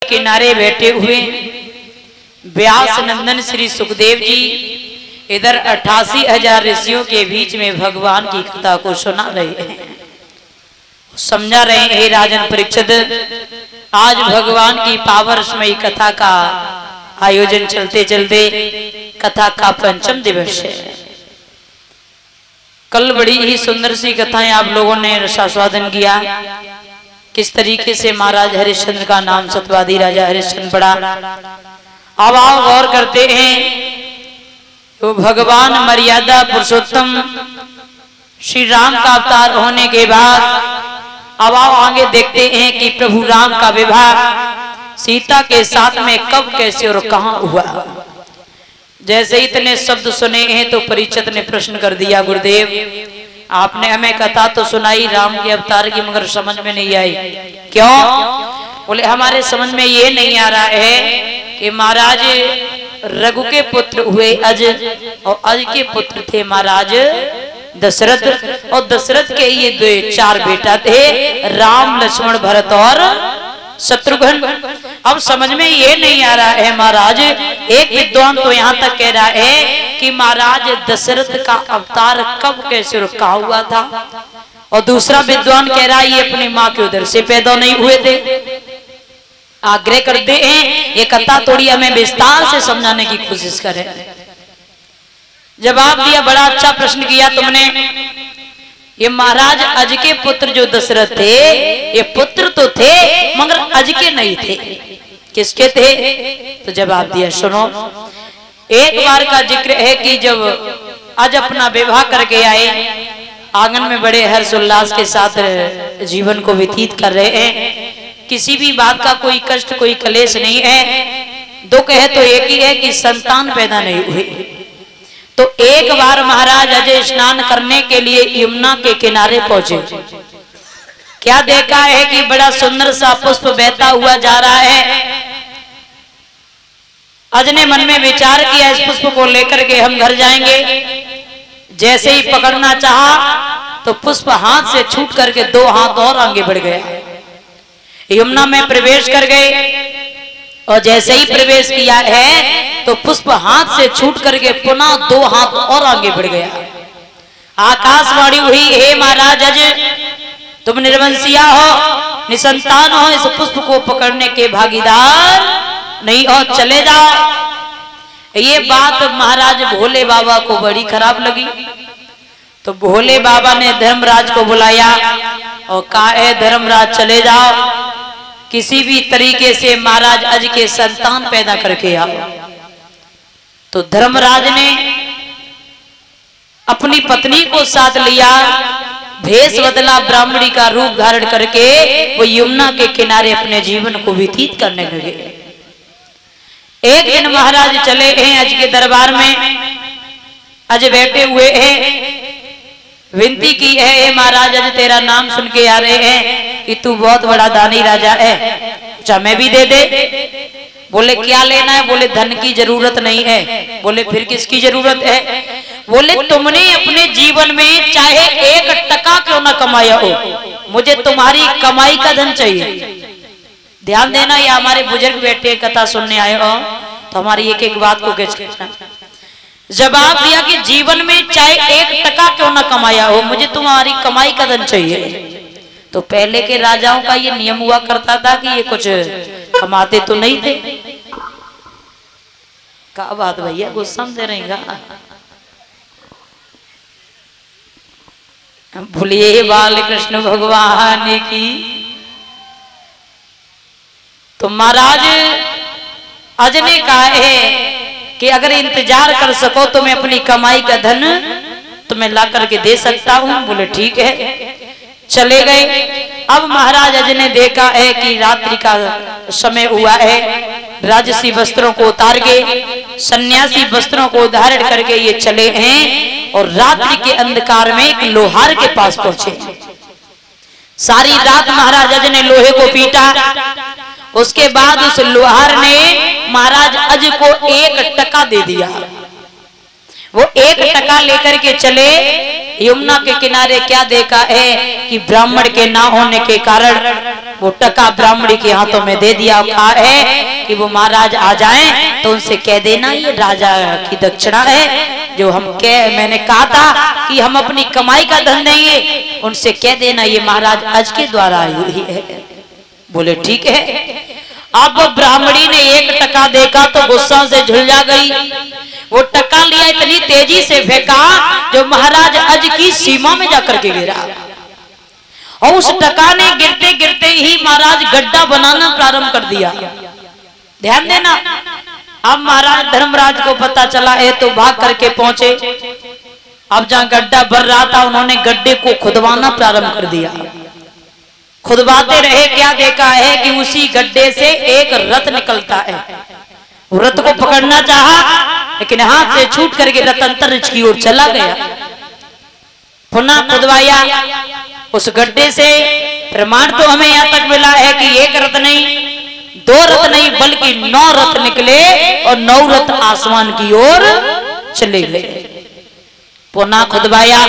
किनारे बैठे हुए व्यास नंदन श्री सुखदेव जी इधर 88,000 ऋषियों के बीच में भगवान की कथा को सुना रहे हैं, समझा रहे हैं। हे राजन परीक्षित, आज भगवान की पावरमयी कथा का आयोजन चलते चलते कथा का पंचम दिवस है। कल बड़ी ही सुंदर सी कथाएं आप लोगों ने रसास्वादन किया। किस तरीके से महाराज हरिश्चंद्र का नाम सत्यवादी राजा हरिश्चंद्र पड़ा। अब आप गौर करते हैं तो भगवान मर्यादा पुरुषोत्तम श्री राम का अवतार होने के बाद अब आप आगे देखते हैं कि प्रभु राम का विवाह सीता के साथ में कब, कैसे और कहां हुआ। जैसे इतने शब्द सुने हैं तो परीक्षित ने प्रश्न कर दिया, गुरुदेव आपने हमें कथा तो सुनाई राम के अवतार की, मगर समझ में नहीं आई। क्यों? बोले हमारे समझ में ये नहीं आ रहा है कि महाराज रघु के पुत्र हुए अज, और अज के पुत्र थे महाराज दशरथ, और दशरथ के ये 4 बेटा थे, राम लक्ष्मण भरत और शत्रुघ्न। अब समझ में ये नहीं आ रहा है महाराज। एक विद्वान तो यहाँ तक कह रहा है कि महाराज दशरथ का अवतार कब, कैसे और कहाँ हुआ था, और दूसरा विद्वान कह रहा है ये अपनी माँ के उदर से पैदा नहीं हुए थे। आग्रह करते हैं ये कथा थोड़ी हमें विस्तार से समझाने की कोशिश करें। जवाब दिया, बड़ा अच्छा प्रश्न किया तुमने। ये महाराज अज के पुत्र जो दशरथ थे, ये पुत्र तो थे मगर अज के नहीं थे। किसके थे? तो जवाब दिया, सुनो। एक बार का जिक्र है कि जब अज अपना विवाह करके आए, आंगन में बड़े हर्षोल्लास के साथ जीवन को व्यतीत कर रहे हैं, किसी भी बात का कोई कष्ट, कोई कलेश नहीं है। दुख है तो एक ही है कि संतान पैदा नहीं हुई। तो एक बार महाराज अजय स्नान करने के लिए यमुना के किनारे पहुंचे। क्या देखा है कि बड़ा सुंदर सा पुष्प बहता हुआ जा रहा है। अज ने मन में विचार किया इस पुष्प को लेकर के हम घर जाएंगे। जैसे ही पकड़ना चाहा तो पुष्प हाथ से छूट करके 2 हाथ और आगे बढ़ गया, यमुना में प्रवेश कर गए। और जैसे ही प्रवेश किया है तो पुष्प हाथ से छूट करके पुनः 2 हाथ और आगे बढ़ गया। आकाशवाणी हुई, हे महाराज अज तुम निर्वंशिया हो, निसंतान हो, इस पुष्प को पकड़ने के भागीदार नहीं हो, चले जाओ। ये बात महाराज भोले बाबा को बड़ी खराब लगी। तो भोले बाबा ने धर्मराज को बुलाया और कहा, है धर्मराज चले जाओ, किसी भी तरीके से महाराज अज के संतान पैदा करके आओ। तो धर्मराज ने अपनी पत्नी को साथ लिया, भेष बदला, ब्राह्मणी का रूप धारण करके वो यमुना के किनारे अपने जीवन को व्यतीत करने लगे। एक दिन महाराज चले हैं अज के दरबार में, अज बैठे हुए हैं, विनती की है, महाराज अज तेरा नाम सुन के आ रहे हैं कि तू बहुत बड़ा दानी राजा है, अच्छा मैं भी दे दे। बोले क्या लेना है? बोले धन की जरूरत नहीं है। बोले फिर किसकी जरूरत है? बोले तुमने अपने जीवन में चाहे 1 टका क्यों ना कमाया हो, मुझे तुम्हारी कमाई का धन चाहिए। ध्यान देना, या हमारे बुजुर्ग बैठे कथा सुनने आए हो तो हमारी एक एक बात को कहना। जवाब दिया कि जीवन में चाहे 1 टका क्यों ना कमाया हो, मुझे तुम्हारी कमाई का धन चाहिए। तो पहले के राजाओं का ये नियम हुआ करता था कि ये कुछ कमाते तो नहीं थे। क्या बात भैया, कुछ समझ रहेगा? बोलिए बाल कृष्ण भगवान की। तो महाराज अज ने कहा है कि अगर इंतजार कर सको तो मैं अपनी कमाई का धन तुम्हें ला करके दे सकता हूं। बोले ठीक है, चले गए। अब महाराज अज ने देखा है कि रात्रि का समय हुआ है, राजसी वस्त्रों को उतार के, सन्यासी वस्त्रों को धारण करके ये चले हैं और रात्रि के अंधकार में एक लोहार के पास पहुंचे। सारी रात महाराज अज ने लोहे को पीटा। उसके बाद उस लोहार ने महाराज अज को 1 टका दे दिया। वो 1 टका लेकर के चले यमुना के किनारे क्या देखा है कि ब्राह्मण के ना होने के कारण वो टका ब्राह्मणी के हाथों में दे दिया। कहा है कि वो महाराज आ जाएं तो उनसे कह देना ये राजा की दक्षिणा है, जो मैंने कहा था कि हम अपनी कमाई का धन देंगे, उनसे कह देना ये महाराज आज के द्वारा आई हुई है। बोले ठीक है। अब ब्राह्मणी ने एक टका देखा तो गुस्सा से झुलझा गई। वो टका लिया, इतनी तेजी से फेंका जो महाराज अज की सीमा में जाकर के गिरा, और उस टका ने गिरते गिरते ही महाराज गड्ढा बनाना प्रारंभ कर दिया। ध्यान देना, अब महाराज धर्मराज को पता चला है तो भाग करके पहुंचे। अब जहां गड्ढा भर रहा था उन्होंने गड्ढे को खुदवाना प्रारंभ कर दिया। खुदवाते रहे, क्या देखा है कि उसी गड्ढे से एक रथ निकलता है। रथ को पकड़ना चाहा लेकिन हाथ से छूट करके रथ अंतरिक्ष की ओर चला गया। पुनः खुदवाया उस गड्ढे से। प्रमाण तो हमें यहाँ तक मिला है कि एक रथ नहीं, दो रथ नहीं, बल्कि 9 रथ निकले और 9 रथ आसमान की ओर चले गए। पुनः खुदवाया,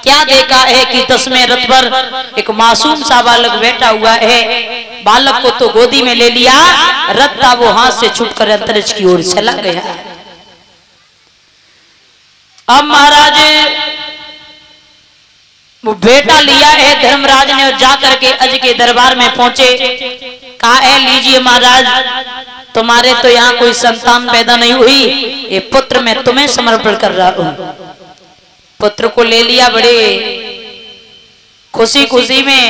क्या देखा है कि 10वें रथ पर एक मासूम सा बालक बैठा हुआ है। बालक को तो गोदी में ले लिया, रथ था वो हाथ से छूटकर अंतरिक्ष की ओर चला गया। अब महाराज वो बेटा लिया है धर्मराज ने, जा करके अज के दरबार में पहुंचे। कहा है लीजिए महाराज, तुम्हारे तो यहाँ कोई संतान पैदा नहीं हुई, ये पुत्र मैं तुम्हें समर्पण कर रहा हूं। पुत्र को ले लिया, बड़े खुशी खुशी में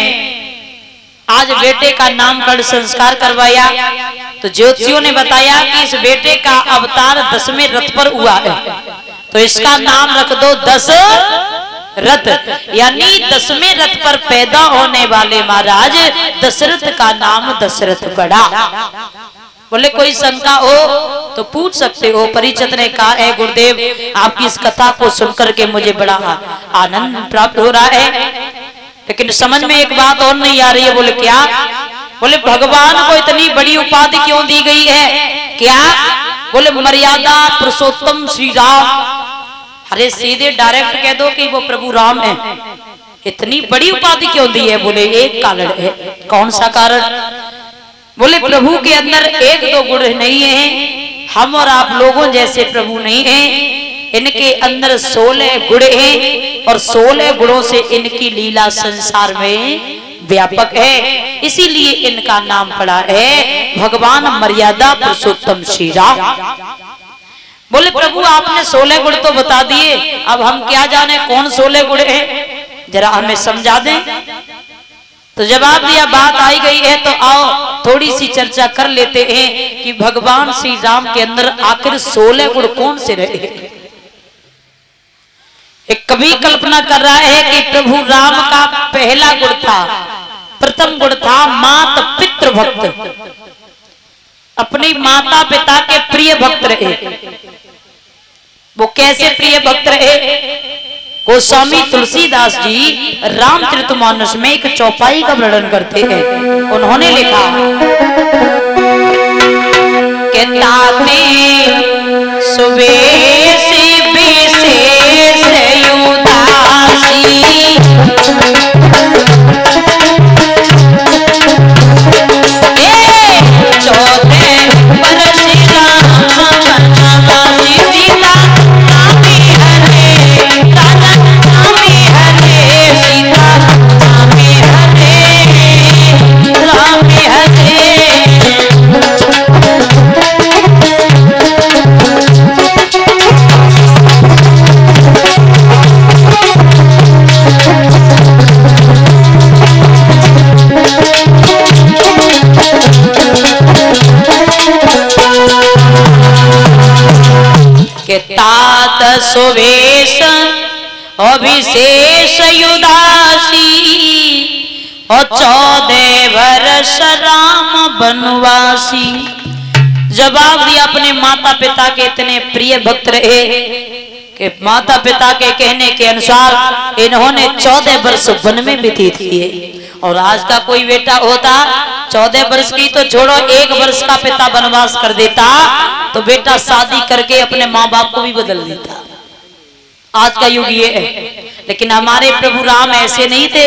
आज बेटे का नामकरण संस्कार करवाया। तो ज्योतिषियों ने बताया कि इस बेटे का अवतार 10वें रथ पर हुआ है, तो इसका नाम रख दो 10 रथ, यानी 10वें रथ पर पैदा होने वाले महाराज दशरथ का नाम दशरथ पड़ा। बोले कोई शंका हो तो पूछ सकते हो। परिचित ने कहा है गुरुदेव आपकी इस कथा को सुनकर के मुझे बड़ा आनंद प्राप्त हो रहा है, लेकिन समझ में एक बात और नहीं आ रही है। बोले क्या? बोले भगवान को इतनी बड़ी उपाधि क्यों दी गई है? क्या? बोले मर्यादा पुरुषोत्तम श्री राम। अरे सीधे डायरेक्ट कह दो कि वो प्रभु राम है, इतनी बड़ी उपाधि क्यों दी है? बोले एक कारण है। कौन सा कारण? बोले प्रभु के अंदर 1-2 गुण नहीं है, हम और आप लोगों जैसे प्रभु नहीं हैं, इनके अंदर 16 गुण हैं और 16 गुणों से इनकी लीला संसार में व्यापक है, इसीलिए इनका नाम पड़ा है भगवान मर्यादा पुरुषोत्तम श्री राम। बोले प्रभु आपने 16 गुण तो बता दिए, अब हम क्या जाने कौन 16 गुण है, जरा हमें समझा दें। तो जवाब दिया बात आई गई है तो आओ थोड़ी सी चर्चा कर लेते हैं कि भगवान श्री राम के अंदर आखिर 16 गुण कौन से रहे। एक कवि कल्पना कर रहा है कि प्रभु राम का पहला गुण था, प्रथम गुण था मात पितृ भक्त, अपनी माता पिता के प्रिय भक्त रहे। वो कैसे प्रिय भक्त रहे? गोस्वामी तुलसीदास जी रामचरितमानस में एक चौपाई का वर्णन करते हैं। उन्होंने लिखा कि ताते सुबेश विशेष उदासी तात सुवेश अभिशेष युदासी और 14 वर्ष राम बनवासी। जवाब दिया अपने माता पिता के इतने प्रिय भक्त रहे कि माता पिता के कहने के अनुसार इन्होंने 14 वर्ष वन में व्यतीत किए। और आज का कोई बेटा होता 14 वर्ष की तो छोड़ो, 1 वर्ष का पिता वनवास कर देता तो बेटा शादी करके अपने माँ बाप को भी बदल देता। आज का युग ये है, लेकिन हमारे प्रभु राम ऐसे नहीं थे।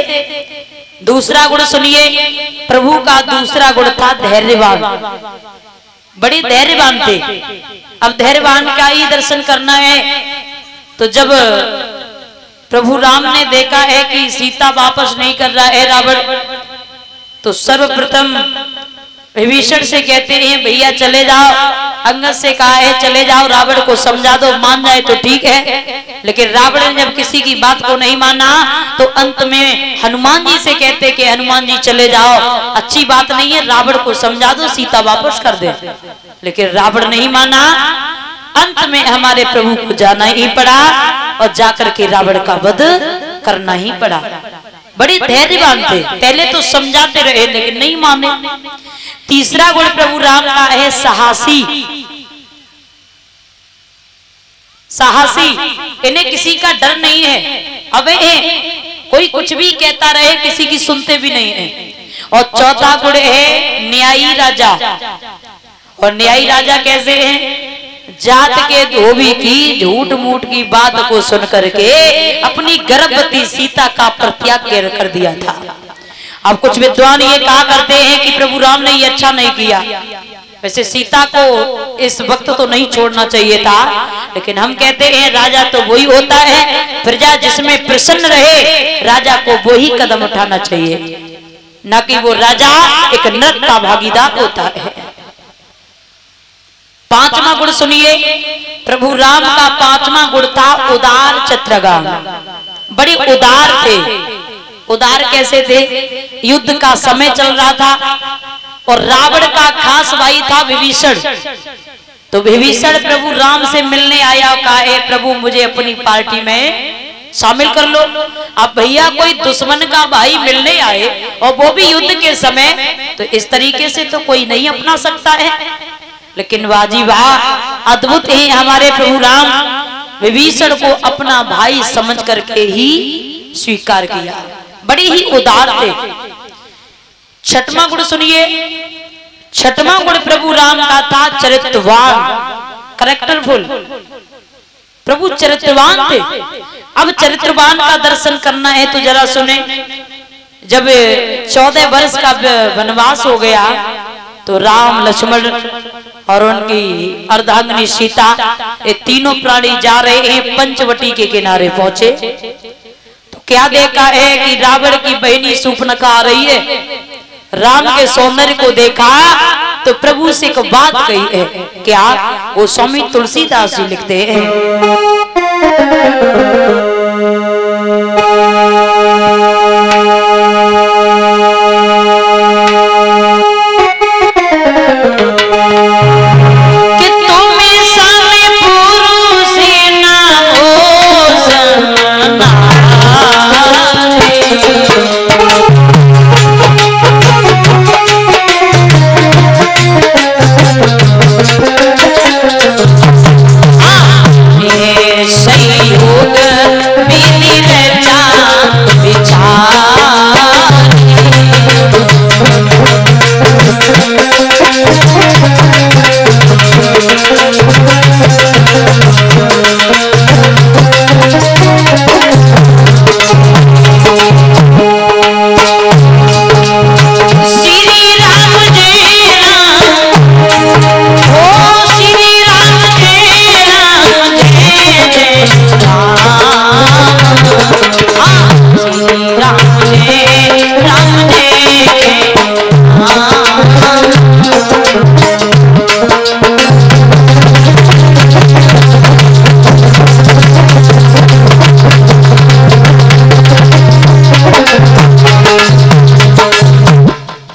दूसरा गुण सुनिए, प्रभु का दूसरा गुण था धैर्यवान। बड़े धैर्यवान थे। अब धैर्यवान का ही दर्शन करना है। तो जब प्रभु राम ने देखा है कि सीता वापस नहीं कर रहा है रावण, तो सर्वप्रथम विभीषण से कहते हैं भैया चले जाओ। अंगद से कहा है चले जाओ, रावण को समझा दो, मान जाए तो ठीक है। लेकिन रावण ने जब किसी की बात को नहीं माना तो अंत में हनुमान जी से कहते कि हनुमान जी चले जाओ, अच्छी बात नहीं है, रावण को समझा दो, सीता वापस कर दे। लेकिन रावण नहीं माना। अंत में हमारे प्रभु को जाना ही पड़ा और जाकर के रावण का वध करना ही पड़ा। बड़े धैर्यवान थे। पहले तो समझाते रहे लेकिन नहीं माने। तीसरा गुण प्रभु राम का है साहसी। साहसी, इन्हें किसी का डर नहीं है। अब कोई कुछ भी कहता रहे, किसी की सुनते भी नहीं है। और चौथा गुण है न्यायी राजा। और न्यायी राजा कैसे हैं? जात के धोबी की झूठ मूठ की बात को सुन करके अपनी गर्भवती सीता का परित्याग कर दिया था। अब कुछ विद्वान ये कहा करते हैं कि प्रभु राम ने ये अच्छा नहीं किया। वैसे सीता को इस वक्त तो नहीं छोड़ना चाहिए था, लेकिन हम कहते हैं राजा तो वही होता है, प्रजा जिसमें प्रसन्न रहे राजा को वही कदम उठाना चाहिए, न कि वो राजा एक नरक का भागीदार होता है। पांचवा गुण सुनिए, प्रभु राम का पांचवा गुण था उदार चत्रगान। बड़े उदार थे। उदार कैसे थे? युद्ध का समय चल रहा था और रावण का खास भाई था विभीषण। तो विभीषण प्रभु राम से मिलने आया, कहा प्रभु मुझे अपनी पार्टी में शामिल कर लो। अब भैया कोई दुश्मन का भाई मिलने आए और वो भी युद्ध के समय, तो इस तरीके से तो कोई नहीं अपना सकता है। लेकिन वाजी वाह, अद्भुत है हमारे प्रभु राम। विभीषण को अपना भाई समझ करके ही स्वीकार किया। बड़े ही उदार थे। छठवां गुण सुनिए, छठवां गुण प्रभु राम का था चरित्रवान, करेक्टरफुल। प्रभु चरित्रवान थे। अब चरित्रवान का दर्शन करना है तो जरा सुने। जब 14 वर्ष का वनवास हो गया तो राम, लक्ष्मण और उनकी अर्धांगिनी सीता, ये तीनों प्राणी जा रहे हैं, पंचवटी के किनारे पहुंचे। तो क्या देखा है कि रावण की बहनी शूर्पणखा आ रही है। राम के सौंदर्य को देखा तो प्रभु से एक बात कही है। क्या? वो स्वामी तुलसीदास जी लिखते हैं,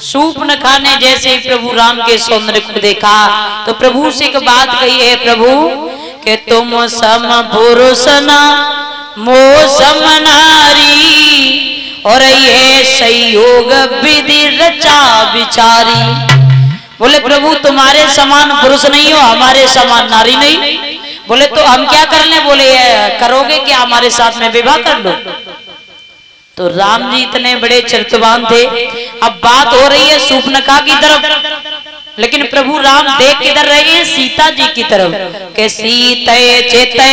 शूर्पणखा ने जैसे ही प्रभु राम के सौंदर्य को देखा तो प्रभु से एक बात कही है, प्रभु कि तुम सम पुरुष न मोह सम नारी, और ये संयोग विधि रचा विचारी। बोले प्रभु तुम्हारे समान पुरुष नहीं हो, हमारे समान नारी नहीं। बोले तो हम क्या कर लें? बोले करोगे क्या हमारे साथ में विवाह कर लो। तो राम जी इतने बड़े चरित्रवान थे। अब बात हो रही है शूर्पणखा की तरफ, लेकिन प्रभु राम देख किधर रहे हैं? सीता जी की तरफ। के सीते चेते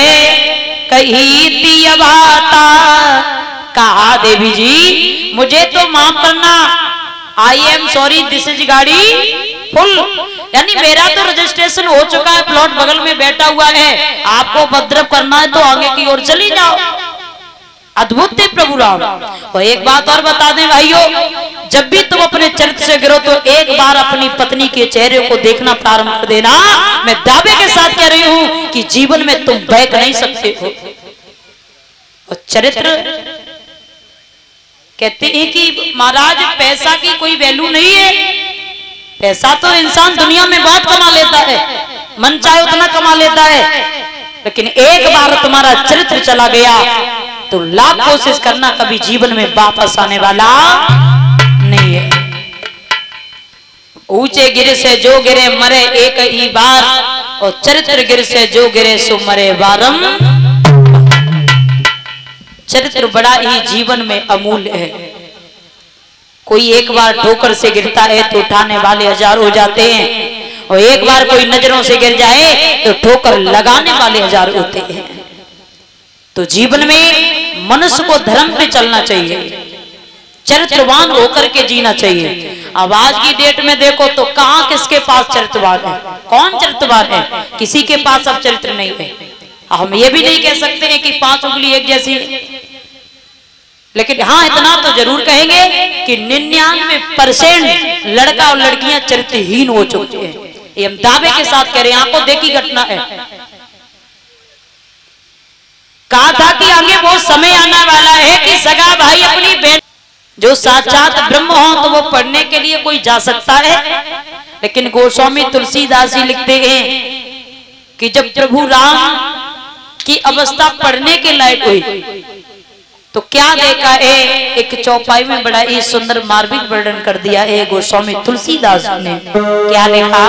कही दिया बाता। कहा देवी जी मुझे तो माफ करना, I am sorry this is गाड़ी फुल, यानी मेरा तो रजिस्ट्रेशन हो चुका है, प्लॉट बगल में बैठा हुआ है, आपको उपद्रव करना है तो आगे की ओर चली जाओ। अद्भुत थे प्रभु राम। और एक बात और बता दें भाइयों, जब भी तुम अपने चरित्र से गिरो तो एक बार अपनी पत्नी के चेहरे को देखना प्रारंभ कर देना। मैं दावे के साथ कह रही हूं कि जीवन में तुम बहक नहीं सकते हो। और चरित्र कहते हैं कि महाराज पैसा की कोई वैल्यू नहीं है, पैसा तो इंसान दुनिया में बहुत कमा लेता है, मन चाहे उतना कमा लेता है, लेकिन एक बार तुम्हारा चरित्र चला गया तो लाख कोशिश करना कभी जीवन में वापस आने वाला नहीं है। ऊंचे गिर से जो गिरे मरे एक ही बार, और चरित्र गिर से जो गिरे सो मरे बारम। चरित्र बड़ा ही जीवन में अमूल्य है। कोई एक बार ठोकर से गिरता है तो उठाने वाले हजार हो जाते हैं, और एक बार कोई नजरों से गिर जाए तो ठोकर लगाने वाले हजार होते हैं। तो जीवन में मनुष्य को धर्म पे चलना चाहिए, चरित्रवान होकर के जीना चाहिए। अब आज की डेट में देखो तो कहां किसके पास चरित्रवान है, कौन चरित्रवान है? किसी के पास अब चरित्र नहीं है। हम ये भी नहीं कह सकते हैं कि 5 उंगली एक जैसी है, लेकिन हाँ इतना तो जरूर कहेंगे कि 99% लड़का और लड़कियां चरित्रहीन हो चुके हैं। ये हम दावे के साथ कह रहे हैं, आंखों देखी घटना है। कहा था कि आगे वो समय आने वाला है कि सगा भाई अपनी बहन जो साक्षात ब्रह्म हो तो वो पढ़ने के लिए कोई जा सकता है, लेकिन गोस्वामी तुलसीदास जी लिखते हैं कि जब प्रभु राम की अवस्था पढ़ने के लायक हुई तो क्या देखा है। एक चौपाई में बड़ा ही सुंदर मार्मिक वर्णन कर दिया है गोस्वामी तुलसीदास ने। क्या लिखा?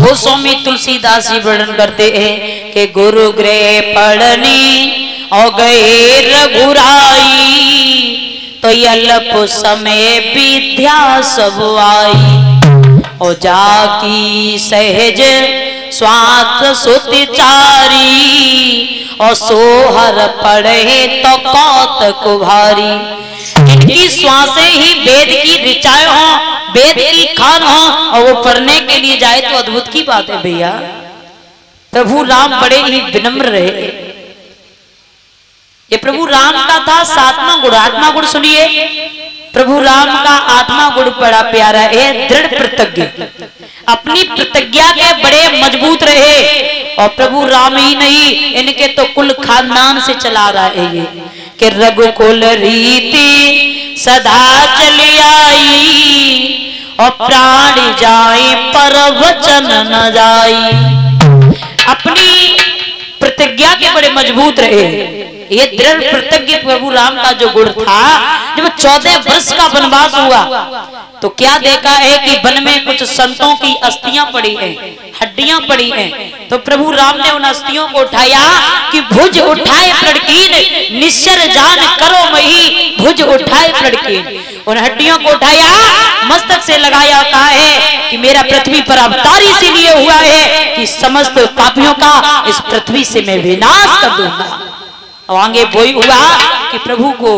गोस्वामी तुलसीदास जी वर्णन करते हैं कि गुरु गृह पढ़नी और गए रघुराई तो अल्प समय विद्या सब आई, और जाकी सहज स्वात सुतिचारी और सोहर पढ़े तो कौतक भारी। इनकी श्वासें ही वेद की ऋचाएं हों, वेद की खान हो, और वो पढ़ने के लिए जाए तो अद्भुत की बात है भैया। प्रभु राम बड़े ही विनम्र रहे। ये प्रभु राम का था 7वां गुण, 8वां गुण सुनिए। प्रभु राम का 8वां गुण बड़ा प्यारा है, दृढ़ प्रतिज्ञ। अपनी प्रतिज्ञा के बड़े मजबूत रहे, और प्रभु राम ही नहीं इनके तो कुल खानदान से चला रहा है ये कि रघुकुल रीति सदा चली आई, और प्राण जाए पर वचन न जाई। अपनी प्रतिज्ञा के बड़े मजबूत रहे। ये दृढ़ प्रतिज्ञ प्रभु राम का जो गुण था, जब 14 वर्ष का वनवास हुआ तो क्या देखा है कि वन में कुछ संतों की अस्थियां पड़ी हैं, हड्डियां पड़ी हैं। तो प्रभु राम ने उन अस्थियों को उठाया कि भुज उठाए प्रणकीन, निश्चर जान करो मही भुज उठाए प्रणकीन। उन हड्डियों को उठाया, मस्तक से लगाया, कहा है कि मेरा पृथ्वी पर अवतार इसीलिए हुआ है कि समस्त पापियों का इस पृथ्वी से मैं विनाश कर दूंगा। और आगे वही हुआ कि प्रभु को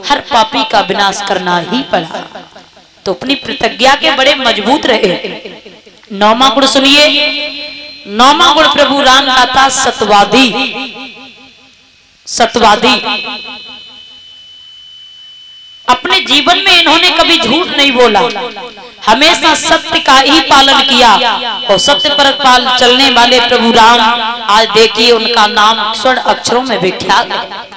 हर पापी का विनाश करना ही पड़ा। तो अपनी प्रतिज्ञा के बड़े मजबूत रहे। 9वां गुण सुनिए। 9वां गुण प्रभु राम का था सत्यवादी। सत्यवादी अपने जीवन में इन्होंने कभी झूठ नहीं बोला, हमेशा सत्य का ही पालन किया। और सत्य पर चलने वाले प्रभु राम आज देखिए उनका नाम स्वर्ण अक्षरों में विख्यात है।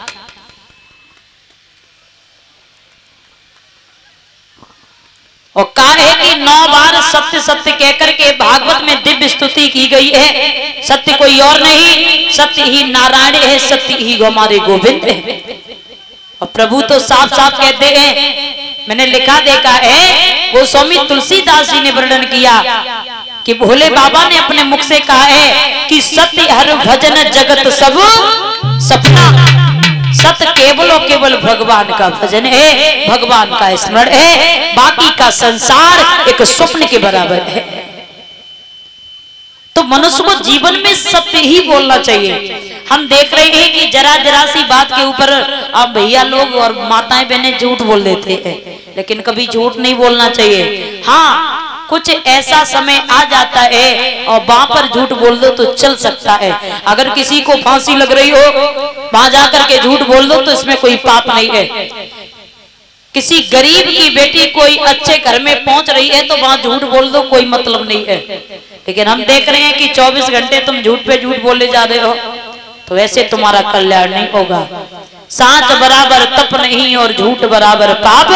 और कहा है कि 9 बार सत्य सत्य कहकर के भागवत में दिव्य स्तुति की गई है। सत्य कोई और नहीं, सत्य ही नारायण है, सत्य ही हमारे गोविंद है। और प्रभु तो साफ साफ कहते हैं, मैंने लिखा देखा है, वो स्वामी तुलसीदास जी ने वर्णन किया कि भोले बाबा ने अपने मुख से कहा है कि सत्य हर भजन जगत सब सपना। सत्य केवल और केवल भगवान का भजन है, भगवान का स्मरण है, बाकी का संसार एक स्वप्न के बराबर है। तो मनुष्य को जीवन में सत्य ही बोलना चाहिए। हम देख रहे हैं कि जरा जरा सी बात के ऊपर अब भैया लोग और माताएं बहनें झूठ बोल देते हैं, लेकिन कभी झूठ नहीं बोलना चाहिए। हाँ, कुछ ऐसा समय आ जाता है और वहां पर झूठ बोल दो तो चल सकता है। अगर किसी को फांसी लग रही हो, वहां जाकर के झूठ बोल दो तो इसमें कोई पाप नहीं है। किसी गरीब की बेटी कोई अच्छे घर में पहुंच रही है तो वहां झूठ बोल दो, कोई मतलब नहीं है। लेकिन हम देख रहे हैं कि 24 घंटे तुम झूठ पे झूठ बोले जा रहे हो, तो वैसे तुम्हारा कल्याण नहीं होगा। साच बराबर तप नहीं और झूठ बराबर पाप,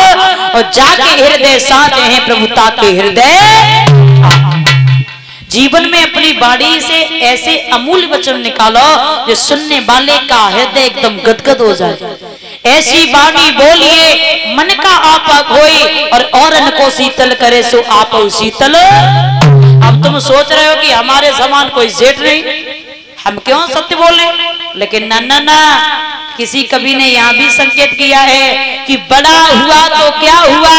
और जाके हृदय साच है प्रभुता के हृदय। जीवन में अपनी बाड़ी से ऐसे अमूल्य वचन निकालो जो सुनने वाले का हृदय एकदम गदगद हो जाए। ऐसी वाणी बोलिए मन का आपा खोई, और औरन को शीतल करे सो आप शीतल। अब तुम सोच रहे हो कि हमारे समान कोई सेठ नहीं, हम क्यों सत्य बोले, लेकिन ना ना ना, किसी कवि ने यहाँ भी संकेत किया है कि बड़ा हुआ तो क्या हुआ,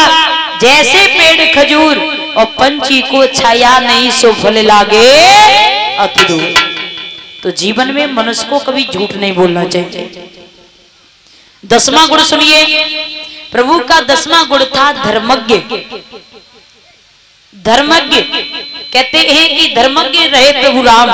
जैसे पेड़ खजूर और पंछी को छाया नहीं सो फल लागे अति दूर। तो जीवन में मनुष्य को कभी झूठ नहीं बोलना चाहिए। 10वां गुण सुनिए। प्रभु का 10वां गुण था धर्मज्ञ। धर्मज्ञ कहते हैं कि धर्मज्ञ रहे प्रभु राम।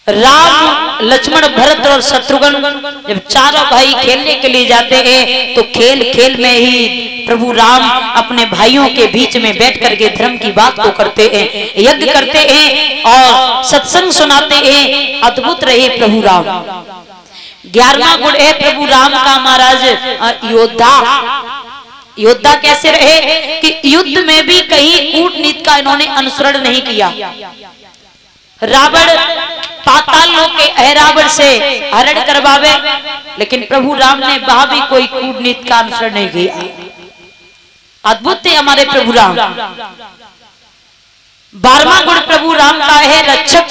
राम, लक्ष्मण, भरत और शत्रुघ्न जब चारों भाई खेलने के लिए जाते हैं तो खेल खेल में ही प्रभु राम अपने भाइयों के बीच में बैठ करके धर्म की बात को करते हैं, यज्ञ करते हैं और सत्संग सुनाते हैं। अद्भुत रहे प्रभु राम। 11वां गुण है प्रभु राम का महाराज योद्धा। योद्धा कैसे रहे कि युद्ध में भी कहीं कूटनीति का इन्होंने अनुसरण नहीं किया। रावण पाताल लोक के अहरावण से हरण करवावे, लेकिन प्रभु राम ने वहां भी कोई कूटनीति का अनुसरण नहीं किया। अद्भुत थे हमारे प्रभु राम। 12वां गुण प्रभु राम का है रक्षक।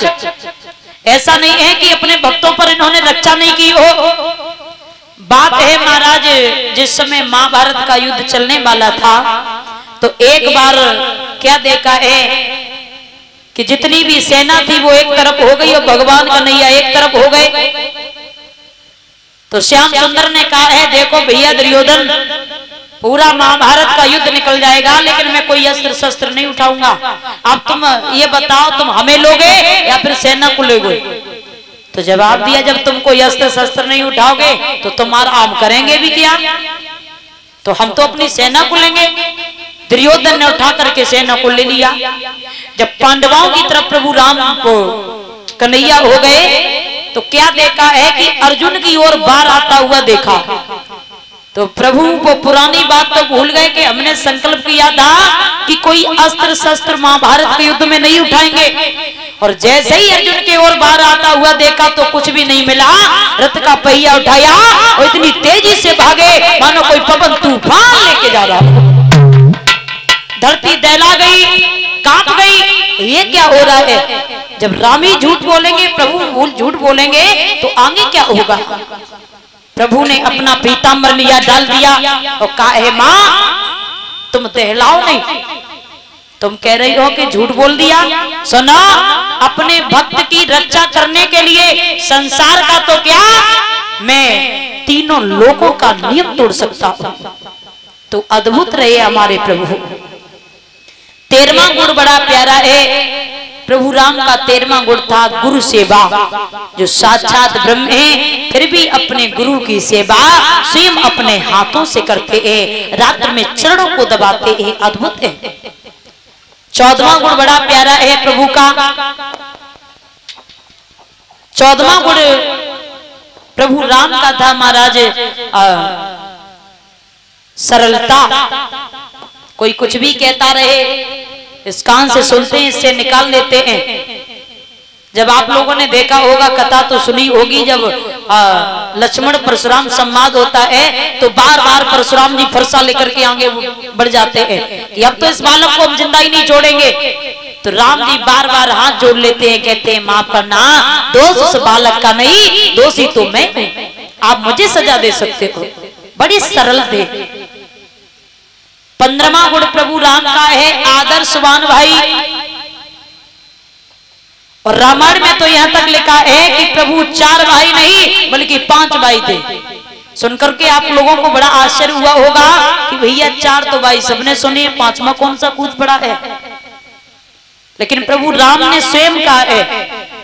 ऐसा नहीं है कि अपने भक्तों पर इन्होंने रक्षा नहीं की हो। बात है महाराज, जिस समय महाभारत का युद्ध चलने वाला था तो एक बार क्या देखा है कि जितनी भी सेना थी वो एक तरफ हो गई और भगवान कन्हैया एक तरफ हो गए। तो श्याम सुंदर ने कहा है, देखो भैया दुर्योधन, पूरा महाभारत का युद्ध निकल जाएगा लेकिन मैं कोई अस्त्र शस्त्र नहीं उठाऊंगा। अब तुम ये बताओ, तुम हमें लोगे या फिर सेना को लोगे? तो जवाब दिया, जब तुम कोई अस्त्र शस्त्र नहीं उठाओगे तो तुम्हारा हम करेंगे भी क्या, तो हम तो अपनी सेना को लेंगे। दुर्योधन ने उठा करके सेना को ले लिया। जब पांडवों की तरफ प्रभु राम को कन्हैया हो गए तो क्या देखा है कि अर्जुन की ओर बार आता हुआ देखा। तो प्रभु वो पुरानी बात तो भूल गए कि हमने संकल्प किया था कि कोई अस्त्र शस्त्र महाभारत के युद्ध में नहीं उठाएंगे। और जैसे ही अर्जुन की ओर बाहर आता हुआ देखा तो कुछ भी नहीं मिला। रथ का पहिया उठाया और इतनी तेजी से भागे मानो कोई पवन तूफान लेके जा रहा हो। धरती दहला गई, कांप गई। ये क्या हो रहा है? जब राम ही झूठ बोलेंगे, प्रभु झूठ बोलेंगे तो आगे क्या होगा? प्रभु ने अपना पीताम्बर लिया, डाल दिया और कहा है, माँ तुम दहलाओ नहीं। तुम कह रही हो कि झूठ बोल दिया। सुनो, अपने भक्त की रक्षा करने के लिए संसार का तो क्या, मैं तीनों लोगों का नियम तोड़ सकता हूं। तो अद्भुत रहे हमारे प्रभु। 13वां गुण बड़ा प्यारा है। प्रभु राम का 13वां गुण था गुरु सेवा। जो साक्षात ब्रह्म है फिर भी अपने गुरु की सेवा स्वयं अपने हाथों से करते हैं, रात्र में चरणों को दबाते हैं। अद्भुत है। 14वां गुण बड़ा प्यारा है प्रभु का। 14वां गुण प्रभु राम का था महाराज सरलता। कोई कुछ भी कहता रहे, इस कान से सुनते हैं, इससे निकाल लेते हैं। जब आप लोगों ने देखा होगा, कथा तो सुनी होगी, जब लक्ष्मण परशुराम संवाद होता है तो बार बार परशुराम जी फरसा लेकर के आगे बढ़ जाते हैं कि अब तो इस बालक को हम जिंदा ही नहीं छोड़ेंगे। तो राम जी बार बार हाथ जोड़ लेते हैं, कहते हैं माफ करना, दोष उस बालक का नहीं, दोषी तो मैं हूं, आप मुझे सजा दे सकते हो। बड़ी सरल थे। 15वां गुण प्रभु राम का है आदर्शवान भाई। और रामायण में तो यहां तक लिखा है कि प्रभु 4 भाई नहीं बल्कि 5 भाई थे। सुनकर के आप लोगों को बड़ा आश्चर्य हुआ होगा कि भैया 4 तो भाई सबने सुने, 5वां कौन सा कूद पड़ा है। लेकिन प्रभु राम ने स्वयं कहा है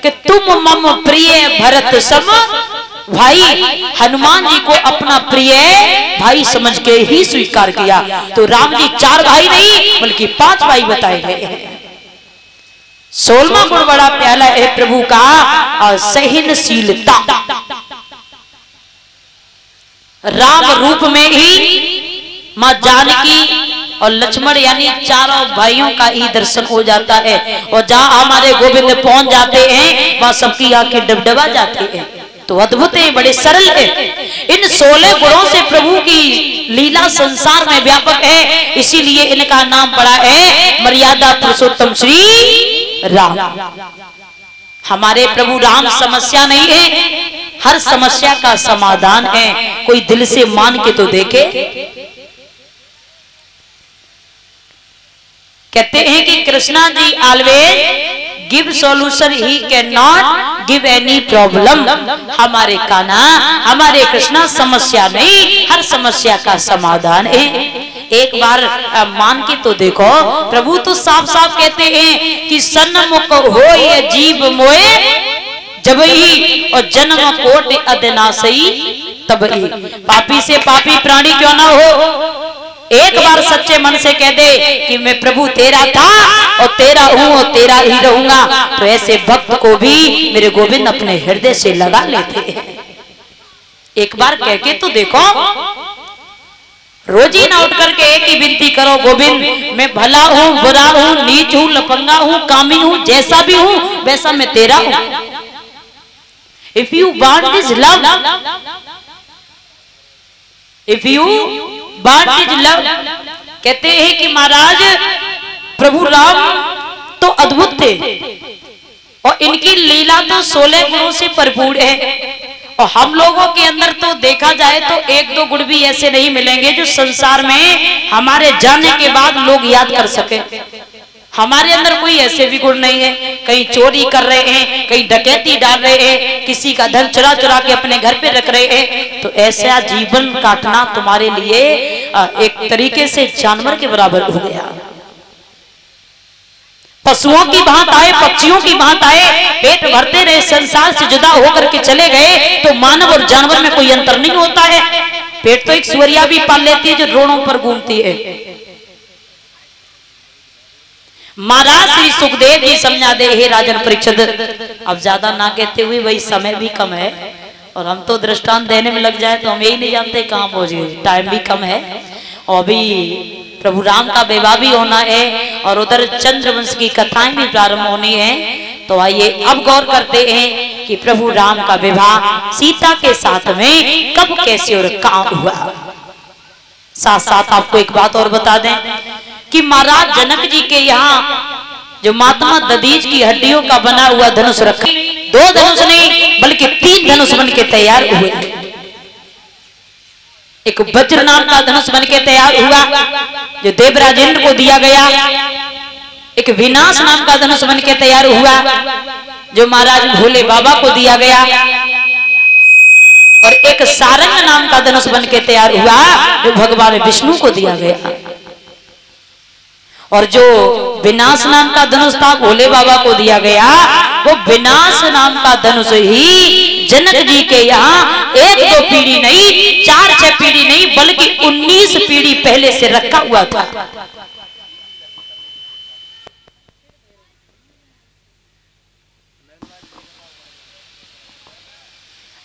कि तुम मम प्रिय भरत सम भाई। हनुमान जी को अपना प्रिय भाई समझ के ही स्वीकार किया। तो राम जी 4 भाई नहीं बल्कि 5 भाई बताए गए हैं। 16वां गुण बड़ा प्यारा है प्रभु का सहनशीलता। राम रूप में ही मां जानकी और लक्ष्मण यानी चारों भाइयों का ही दर्शन हो जाता है। और जहां हमारे गोविंद पहुंच जाते हैं वहां सबकी आंखें डबडबा जाती है। तो अद्भुत है, बड़े सरल है। इन 16 गुणों से प्रभु की लीला संसार में व्यापक है, इसीलिए इनका नाम पड़ा है मर्यादा पुरुषोत्तम श्री राम। हमारे प्रभु राम समस्या नहीं है, हर समस्या का समाधान है। कोई दिल से मान के तो देखे। कहते हैं कि Krishna ji always give solution, he can not give any problem. हमारे कान्हा, हमारे कृष्णा समस्या नहीं, हर समस्या का समाधान है। एक बार मान के तो देखो, प्रभु तो साफ साफ कहते हैं कि सन्मुख हो ये जीव मोए जब ही, और जन्म कोट अदनासई तब ही। पापी से पापी प्राणी क्यों ना हो, एक बार सच्चे मन से कह दे कि मैं प्रभु तेरा था और तेरा हूं और तेरा ही रहूंगा, तो ऐसे भक्त को भी मेरे गोविंद अपने हृदय से लगा लेते हैं। एक बार कह के तो देखो, रोज ही ना उठ करके एक ही विनती करो, गोविंद मैं भला हूं, बुरा हूं, नीच हूं, लफंगा हूं, कामी हूं, जैसा भी हूं वैसा मैं तेरा हूं। If you want this love, if you want this love, कहते हैं कि महाराज प्रभु राम तो अद्भुत थे और इनकी लीला तो 16 गुणों से भरपूर है। और हम लोगों के अंदर तो देखा जाए तो 1-2 गुण भी ऐसे नहीं मिलेंगे जो संसार में हमारे जाने के बाद लोग याद कर सके। हमारे अंदर कोई ऐसे भी गुण नहीं है। कहीं चोरी कर रहे हैं, कहीं डकैती डाल रहे हैं, किसी का धन चुरा चुरा के अपने घर पे रख रहे हैं, तो ऐसा जीवन काटना तुम्हारे लिए एक तरीके से जानवर के बराबर हो गया। पशुओं की भांत आए, पक्षियों की भांत आए, पेट भरते रहे, संसार से जुदा होकर के चले गए, तो मानव और जानवर में कोई अंतर नहीं होता है। पेट तो एक सुअरिया भी पाल लेती है जो रोड़ों पर घूमती है। महाराज श्री सुखदेव जी समझा दे, हे राजन परीक्षित, अब ज्यादा ना कहते हुए, वही समय भी कम है और हम तो दृष्टांत देने में लग जाए तो हम यही नहीं जानते कहाँ पहुंच गए। टाइम भी कम है और अभी प्रभु राम का विवाह भी होना है और उधर चंद्रवंश की कथाएं भी प्रारंभ होनी है। तो आइए अब गौर करते हैं कि प्रभु राम का विवाह सीता के साथ में कब, कैसे और कहाँ हुआ। साथ साथ आपको एक बात और बता दें कि महाराज जनक जी के यहाँ जो महात्मा दधीच की हड्डियों का बना हुआ धनुष रखा, 2 धनुष नहीं बल्कि 3 धनुष बन के तैयार हुए। एक वज्र नाम का धनुष बन के तैयार हुआ जो देवराज इंद्र को दिया गया। एक विनाश नाम का धनुष बन के तैयार हुआ जो महाराज भोले बाबा को दिया गया। और एक सारंग नाम का धनुष बन के तैयार हुआ जो भगवान विष्णु को दिया गया। और जो विनाश नाम का धनुष था भोले बाबा को दिया गया, वो विनाश नाम का धनुष ही जनक जी के यहाँ 1-2 पीढ़ी नहीं, 4-6 पीढ़ी नहीं, बल्कि 19 पीढ़ी पहले से रखा हुआ था।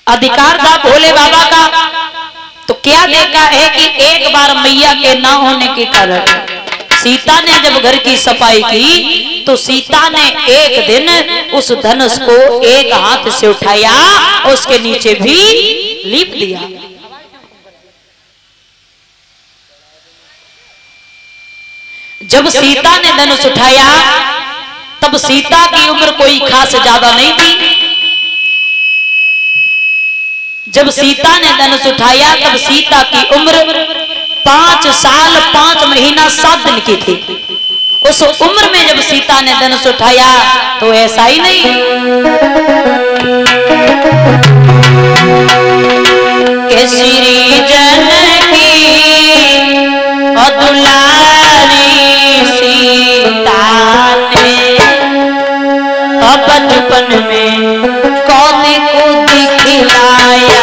अधिकार था भोले बाबा का। तो क्या देखा है कि एक बार मैया के ना होने के कारण सीता ने जब घर की सफाई की तो सीता ने एक दिन उस धनुष को एक हाथ से उठाया और उसके नीचे भी लीप दिया। जब सीता ने धनुष उठाया तब सीता की उम्र कोई खास ज्यादा नहीं थी। जब सीता ने धनुष उठाया तब सीता की उम्र 5 साल 5 महीना 7 दिन की थी। उस उम्र में जब सीता ने धनुष उठाया तो ऐसा ही नहीं कि श्री जनकी दुलारी सीता ने बचपन में कौन को दिखलाया।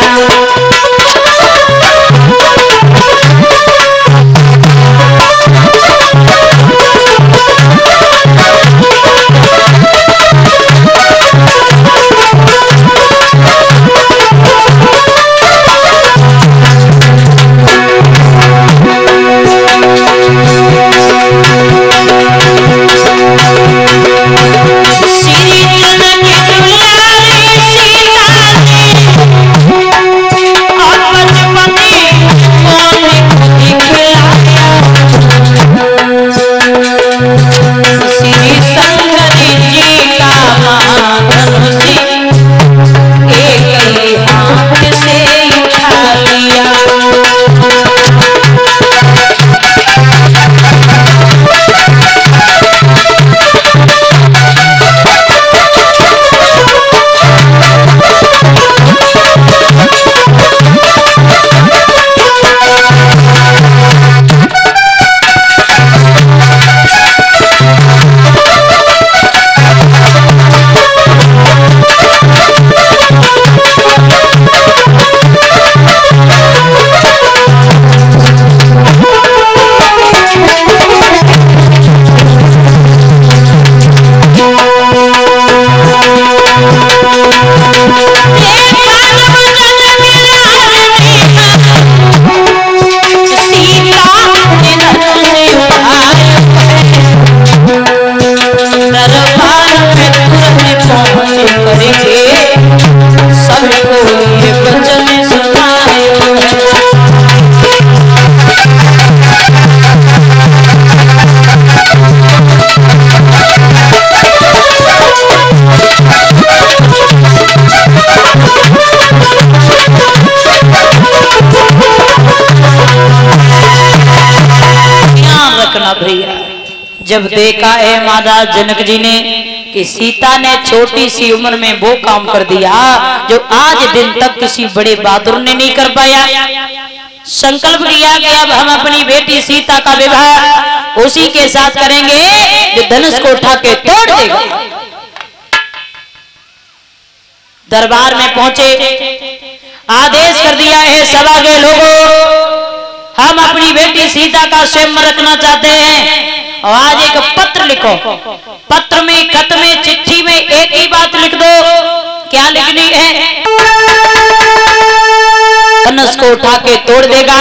जब देखा है महाराज जनक जी ने कि सीता ने छोटी सी उम्र में वो काम कर दिया जो आज दिन तक किसी बड़े बहादुर ने नहीं कर पाया। संकल्प किया कि अब हम अपनी बेटी सीता का विवाह उसी के साथ करेंगे जो धनुष को उठा के तोड़ देगा। दरबार में पहुंचे, आदेश कर दिया है सभा के लोगों, हम अपनी बेटी सीता का स्वयं रखना चाहते हैं और आज एक पत्र लिखो। पत्र में, खत में, चिट्ठी में एक ही बात लिख दो। क्या लिखनी है? धनुष को उठा के तोड़ देगा,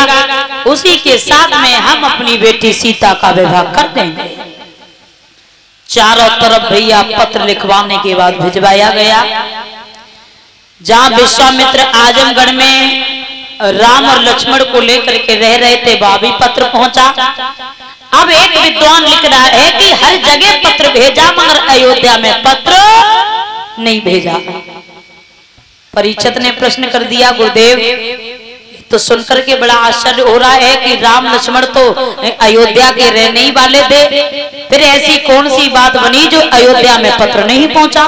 उसी के साथ में हम अपनी बेटी सीता का विवाह कर देंगे। चारों तरफ भैया पत्र लिखवाने के बाद भिजवाया गया। जहां विश्वामित्र आजमगढ़ में राम और लक्ष्मण को लेकर के रह रहे थे, वहां भी पत्र पहुंचा। अब एक विद्वान लिख रहा है कि हर जगह पत्र भेजा मगर अयोध्या में पत्र नहीं भेजा। परीक्षित ने प्रश्न कर दिया, गुरुदेव तो तो सुनकर के बड़ा आश्चर्य हो रहा है कि राम लक्ष्मण तो अयोध्या के रहने ही वाले थे, फिर ऐसी कौन सी बात बनी जो अयोध्या में पत्र नहीं पहुंचा।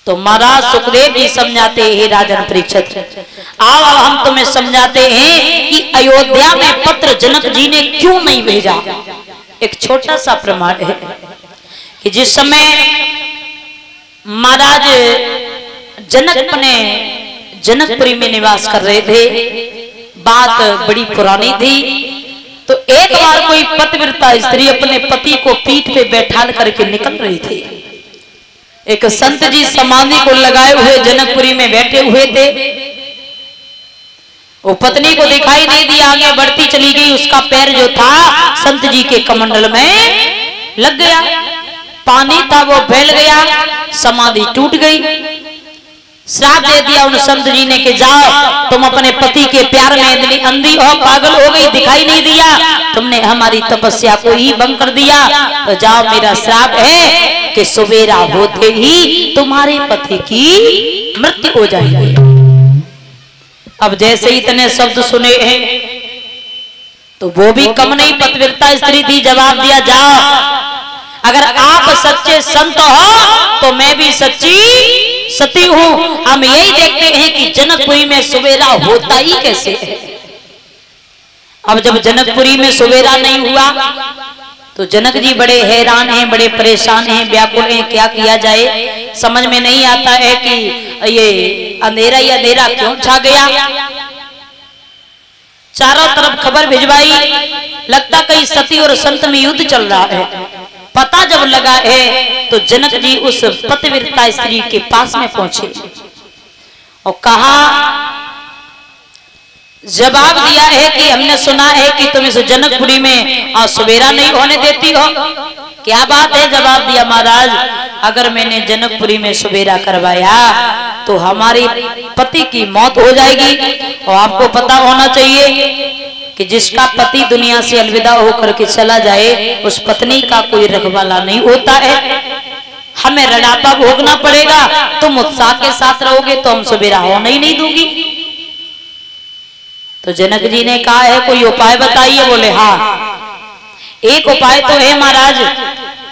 तो महाराज सुखदेव जी समझाते हैं, राजन परीक्षित आओ हम तुम्हें समझाते हैं कि अयोध्या में पत्र जनक जी ने क्यों नहीं भेजा। एक छोटा सा प्रमाण है कि जिस समय महाराज जनक अपने जनकपुरी में निवास कर रहे थे, बात बड़ी पुरानी थी, तो एक बार कोई पतिव्रता स्त्री अपने पति को पीठ पे बैठा करके निकल रही थी। एक संत जी समाधि को लगाए हुए जनकपुरी में बैठे हुए थे। वो पत्नी को दिखाई नहीं दिया, आगे बढ़ती चली गई। उसका पैर जो था संत जी के कमंडल में लग गया, पानी था वो फैल गया, समाधि टूट गई। श्राप दे दिया उन संत जी ने कि जाओ तुम अपने पति के प्यार में इतनी अंधी हो, पागल हो गई, दिखाई नहीं दिया, तुमने हमारी तपस्या को ही भंग कर दिया, तो जाओ मेरा श्राप है कि सवेरा होते ही तुम्हारे पति की मृत्यु हो जाएगी। अब जैसे इतने शब्द सुने हैं तो वो भी कम नहीं पतिव्रता स्त्री थी, जवाब दिया जाओ अगर आप सच्चे संत हो तो मैं भी सच्ची सती हूं। हम यही देखते हैं कि जनकपुरी में सवेरा होता ही कैसे है। अब जब जनकपुरी में सवेरा नहीं हुआ तो जनक जी बड़े हैरान हैं, बड़े परेशान हैं, व्याकुल हैं, क्या किया जाए समझ में नहीं आता है कि ये अंधेरा ही अंधेरा क्यों छा गया। चारों तरफ खबर भिजवाई, लगता कहीं सती और संत में युद्ध चल रहा है। पता जब लगा है तो जनक जी उस पतिव्रता स्त्री के पास में पहुंचे और कहा, जवाब दिया है कि हमने सुना है कि तुम इस जनकपुरी में सवेरा नहीं होने देती हो, क्या बात है। जवाब दिया, महाराज अगर मैंने जनकपुरी में सवेरा करवाया तो हमारी पति की मौत हो जाएगी, और आपको पता होना चाहिए कि जिसका पति दुनिया से अलविदा होकर के चला जाए उस पत्नी का कोई रखवाला नहीं होता है, हमें रड़ापा भोगना पड़ेगा। तुम उत्साह के साथ रहोगे तो हम सवेरा होने ही नहीं दूंगी। तो जनक जी ने कहा है कोई उपाय बताइए। बोले हाँ एक उपाय तो है महाराज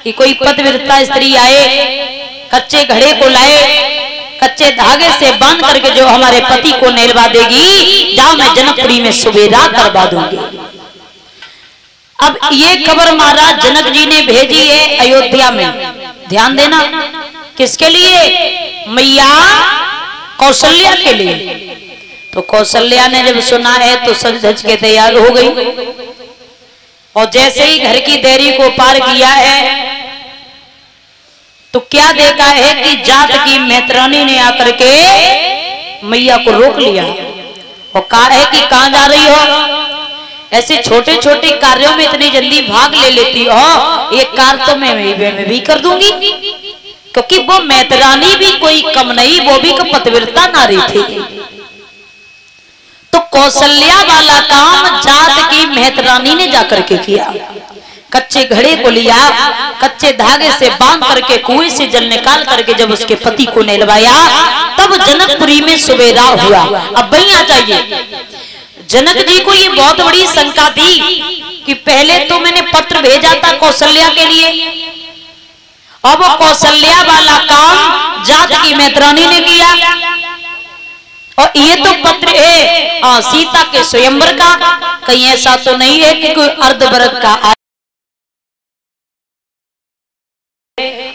कि कोई पतिव्रता स्त्री आए, कच्चे घड़े को लाए, कच्चे धागे से बांध करके जो हमारे पति को नहलवा देगी, जाओ मैं जनकपुरी में सवेरा करवा दूंगी। अब ये खबर महाराज जनक जी ने भेजी है अयोध्या में, ध्यान देना, किसके लिए, मैया कौशल्या के लिए। तो कौशल्या ने जब सुना है तो सज धज के तैयार हो गई, और जैसे ही घर की देरी को पार किया है तो क्या देखा है कि जात की मेहतरानी ने आकर के मैया को रोक लिया और कहा है कि कहां जा रही हो, ऐसे छोटे छोटे कार्यों में इतनी जल्दी भाग ले लेती हो, एक कार्य तो मैं भी कर दूंगी। क्योंकि वो मेहतरानी भी कोई कम नहीं, वो भी पतिव्रता नारी थी। तो कौशल्या वाला काम जात की मेहतरानी ने जाकर के किया, कच्चे घड़े को लिया, कच्चे धागे से बांध करके कुएं से जल निकाल करके जब उसके पति को नहलवाया तब जनकपुरी में सवेरा हुआ। अब वहीं आ जाइए, जनक जी को ये बहुत बड़ी शंका थी कि पहले तो मैंने पत्र भेजा था कौशल्या के लिए, अब वो कौशल्या वाला काम जात की मेहतरानी ने किया, और ये तो पत्र है सीता के स्वयंवर का, कहीं ऐसा तो नहीं है कि कोई अर्धवर्ग का।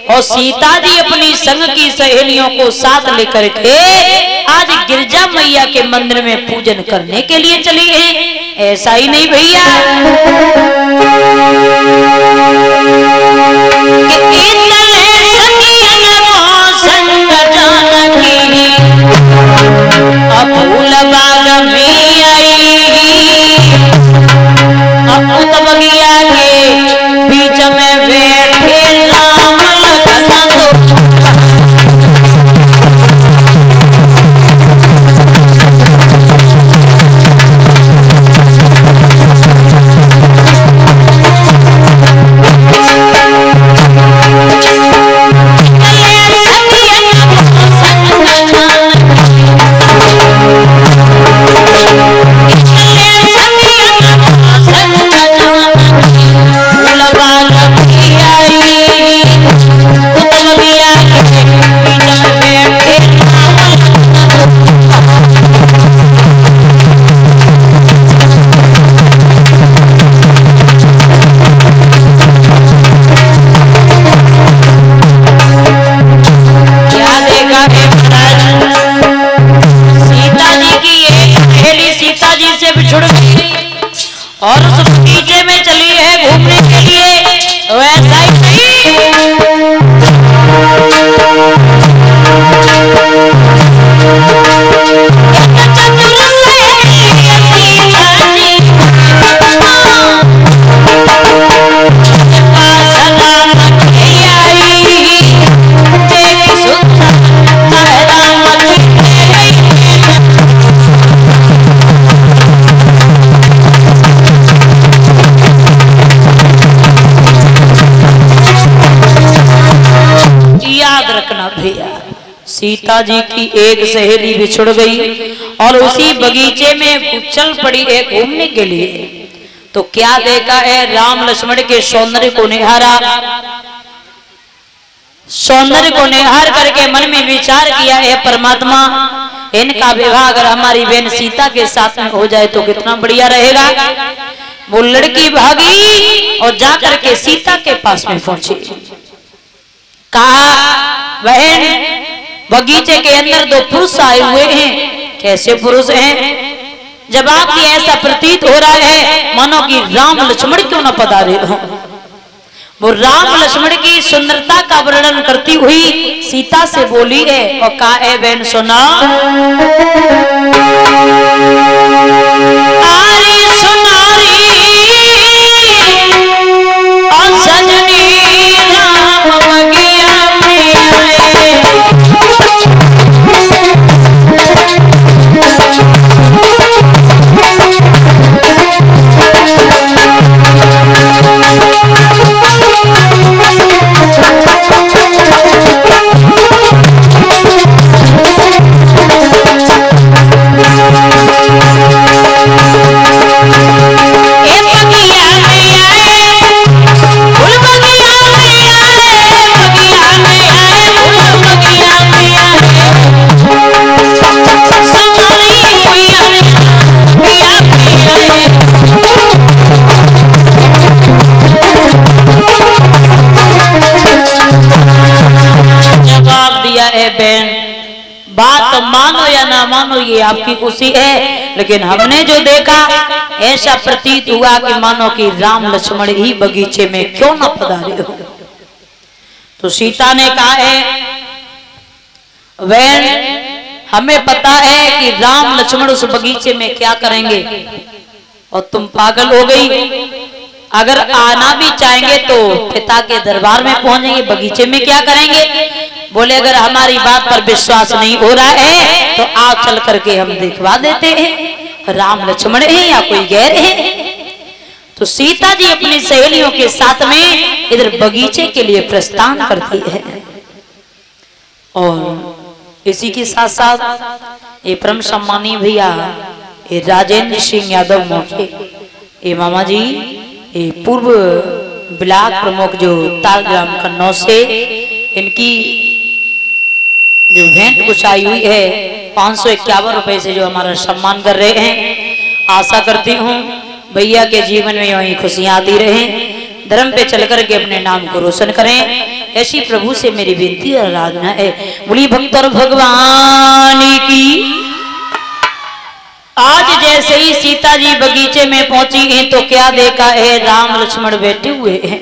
और सीता जी अपनी संग की सहेलियों को साथ लेकर के आज गिरजा मैया के मंदिर में पूजन करने के लिए चली हैं। ऐसा ही नहीं भैया, बगिया के बीच में बैठे राम लखन सीता जी की एक सहेली बिछुड़ गई और उसी बगीचे में चल पड़ी है घूमने के लिए। तो क्या देखा है, राम लक्ष्मण के सौंदर्य को निहारा, सौंदर्य को निहार करके मन में विचार किया है, परमात्मा इनका विवाह अगर हमारी बहन सीता के साथ में हो जाए तो कितना बढ़िया रहेगा। वो लड़की भागी और जाकर के सीता के पास में पहुंची। कहा, बहन बगीचे के अंदर दो पुरुष आए हुए हैं। कैसे पुरुष हैं? जवाब दिया, ऐसा प्रतीत हो रहा है मानो कि राम लक्ष्मण क्यों न पधारे हो। वो राम लक्ष्मण की सुंदरता का वर्णन करती हुई सीता से बोली है और कहा है, बहन सुना, आरी सुनारी और सजनी राम बगिया में आए। बात मानो या ना मानो ये आपकी खुशी है, लेकिन हमने जो देखा ऐसा प्रतीत हुआ कि मानो कि राम लक्ष्मण ही बगीचे में क्यों न पधारे हो। तो सीता ने कहा है, बहन हमें पता है कि राम लक्ष्मण उस बगीचे में क्या करेंगे और तुम पागल हो गई। अगर आना भी चाहेंगे तो पिता के दरबार में पहुंचेंगे, बगीचे में क्या करेंगे। बोले अगर हमारी बात पर विश्वास नहीं हो रहा है तो आओ चल करके हम दिखवा देते हैं राम लक्ष्मण है या कोई गैर है। तो सीता जी अपनी सहेलियों के साथ में इधर बगीचे के लिए प्रस्थान करती है। और इसी के साथ साथ ये परम सम्मानीय भैया ये राजेंद्र सिंह यादव मौके, ये मामा जी, ये पूर्व ब्लॉक प्रमुख जो तालग्राम कन्नौज से, इनकी जो भेंट कुछ आई हुई है 551 रुपए से जो हमारा सम्मान कर रहे हैं। आशा करती हूँ भैया के जीवन में यूं ही खुशियां आती रहें, धर्म पे चल करके अपने नाम को रोशन करें। ऐसी प्रभु से मेरी विनती और आराधना है। बोली भक्त और भगवान की। आज जैसे ही सीता जी बगीचे में पहुंची हैं तो क्या देखा है, राम लक्ष्मण बैठे हुए हैं।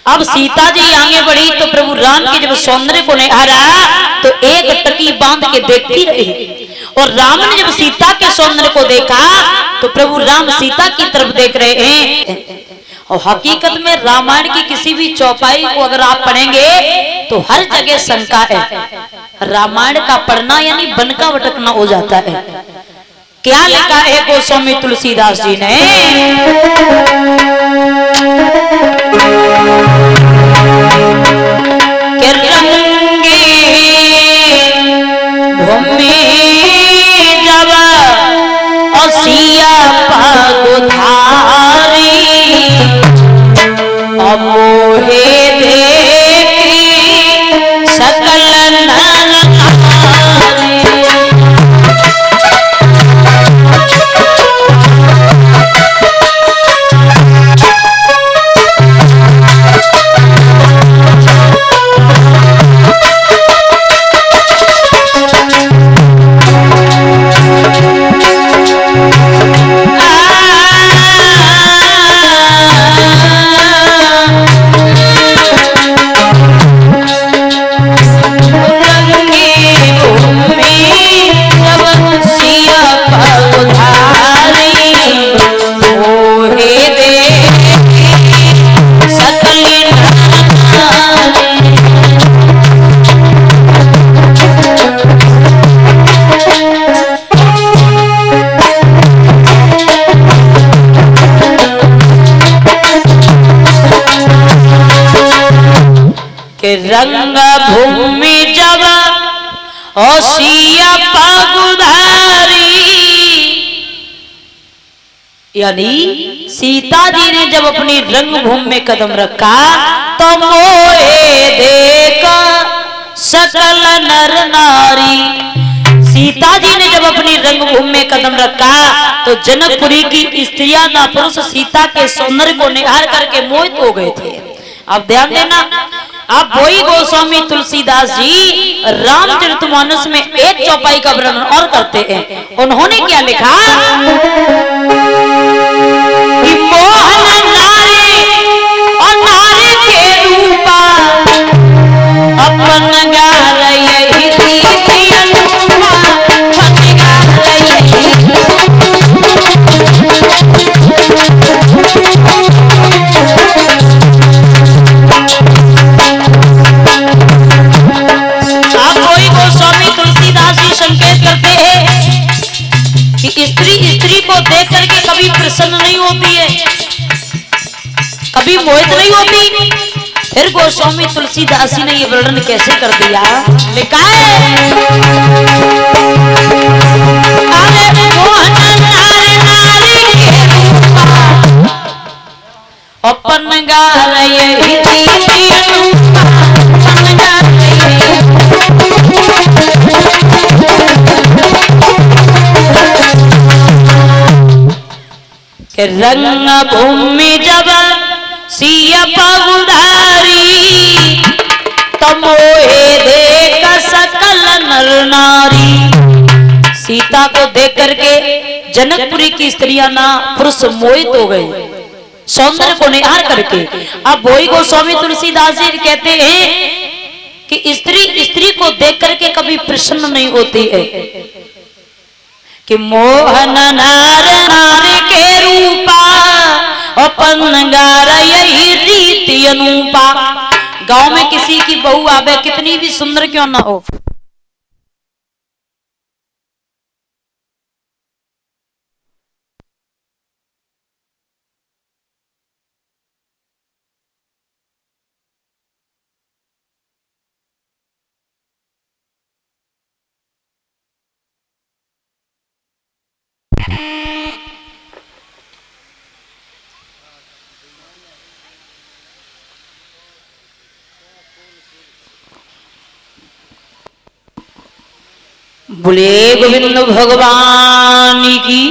अब सीता जी आगे बढ़ी तो प्रभु राम के जब सौंदर्य को निहारा तो एक टकी बांध के देखती रही। और राम ने जब सीता के सौंदर्य को देखा तो प्रभु राम सीता की तरफ देख रहे हैं। और हकीकत में रामायण की किसी भी चौपाई को अगर आप पढ़ेंगे तो हर जगह शंका है। रामायण का पढ़ना यानी बनका भटकना हो जाता है। क्या लिखा है गोस्वामी तुलसीदास जी ने, रंगे भूमि जब असिया पगुधारी अमोहे देखी सकल रंग भूमि जब ओ सिया पगुधारी, यानी सीता जी ने जब अपनी रंगभूमि में कदम रखा तो मोहे देख सकल नर नारी। सीता जी ने जब अपनी रंगभूमि में कदम रखा तो जनकपुरी की स्त्रियां ना पुरुष सीता के सौंदर्य को निहार करके मोहित हो गए थे। अब ध्यान देना, अब वही गोस्वामी तुलसीदास जी रामचरितमानस में एक चौपाई का वर्णन और करते हैं। उन्होंने क्या लिखा कि मोहन नारी और नारी के रूपा अपन गार यही रीति अनुपमा, अपन गार यही। आप वही गोस्वामी तुलसीदास जी संकेत करते हैं कि स्त्री को देख करके कभी प्रसन्न नहीं होती है, कभी मोहित नहीं होती। फिर गोस्वामी तुलसीदास जी ने ये वर्णन कैसे कर दिया, लिखा है अरे मोहन नारी नारी के रूपा अपन गार यही रीति अनुपमा, अपन गार यही। रंग भूमि जब सिया पगुधारी तो मोहे देख सकल नर नारी। सीता को देख करके जनकपुरी की स्त्रियां ना पुरुष मोहित हो गए सौंदर्य को निहार करके। अब वही गोस्वामी तुलसीदास जी कहते हैं कि स्त्री को देख करके कभी प्रसन्न नहीं होती है कि मोहन नार नारी के रूपा अपन गार यही रीति अनुपा। गांव में किसी की बहू आवे कितनी भी सुंदर क्यों ना हो, बोले गोविंद भगवान की।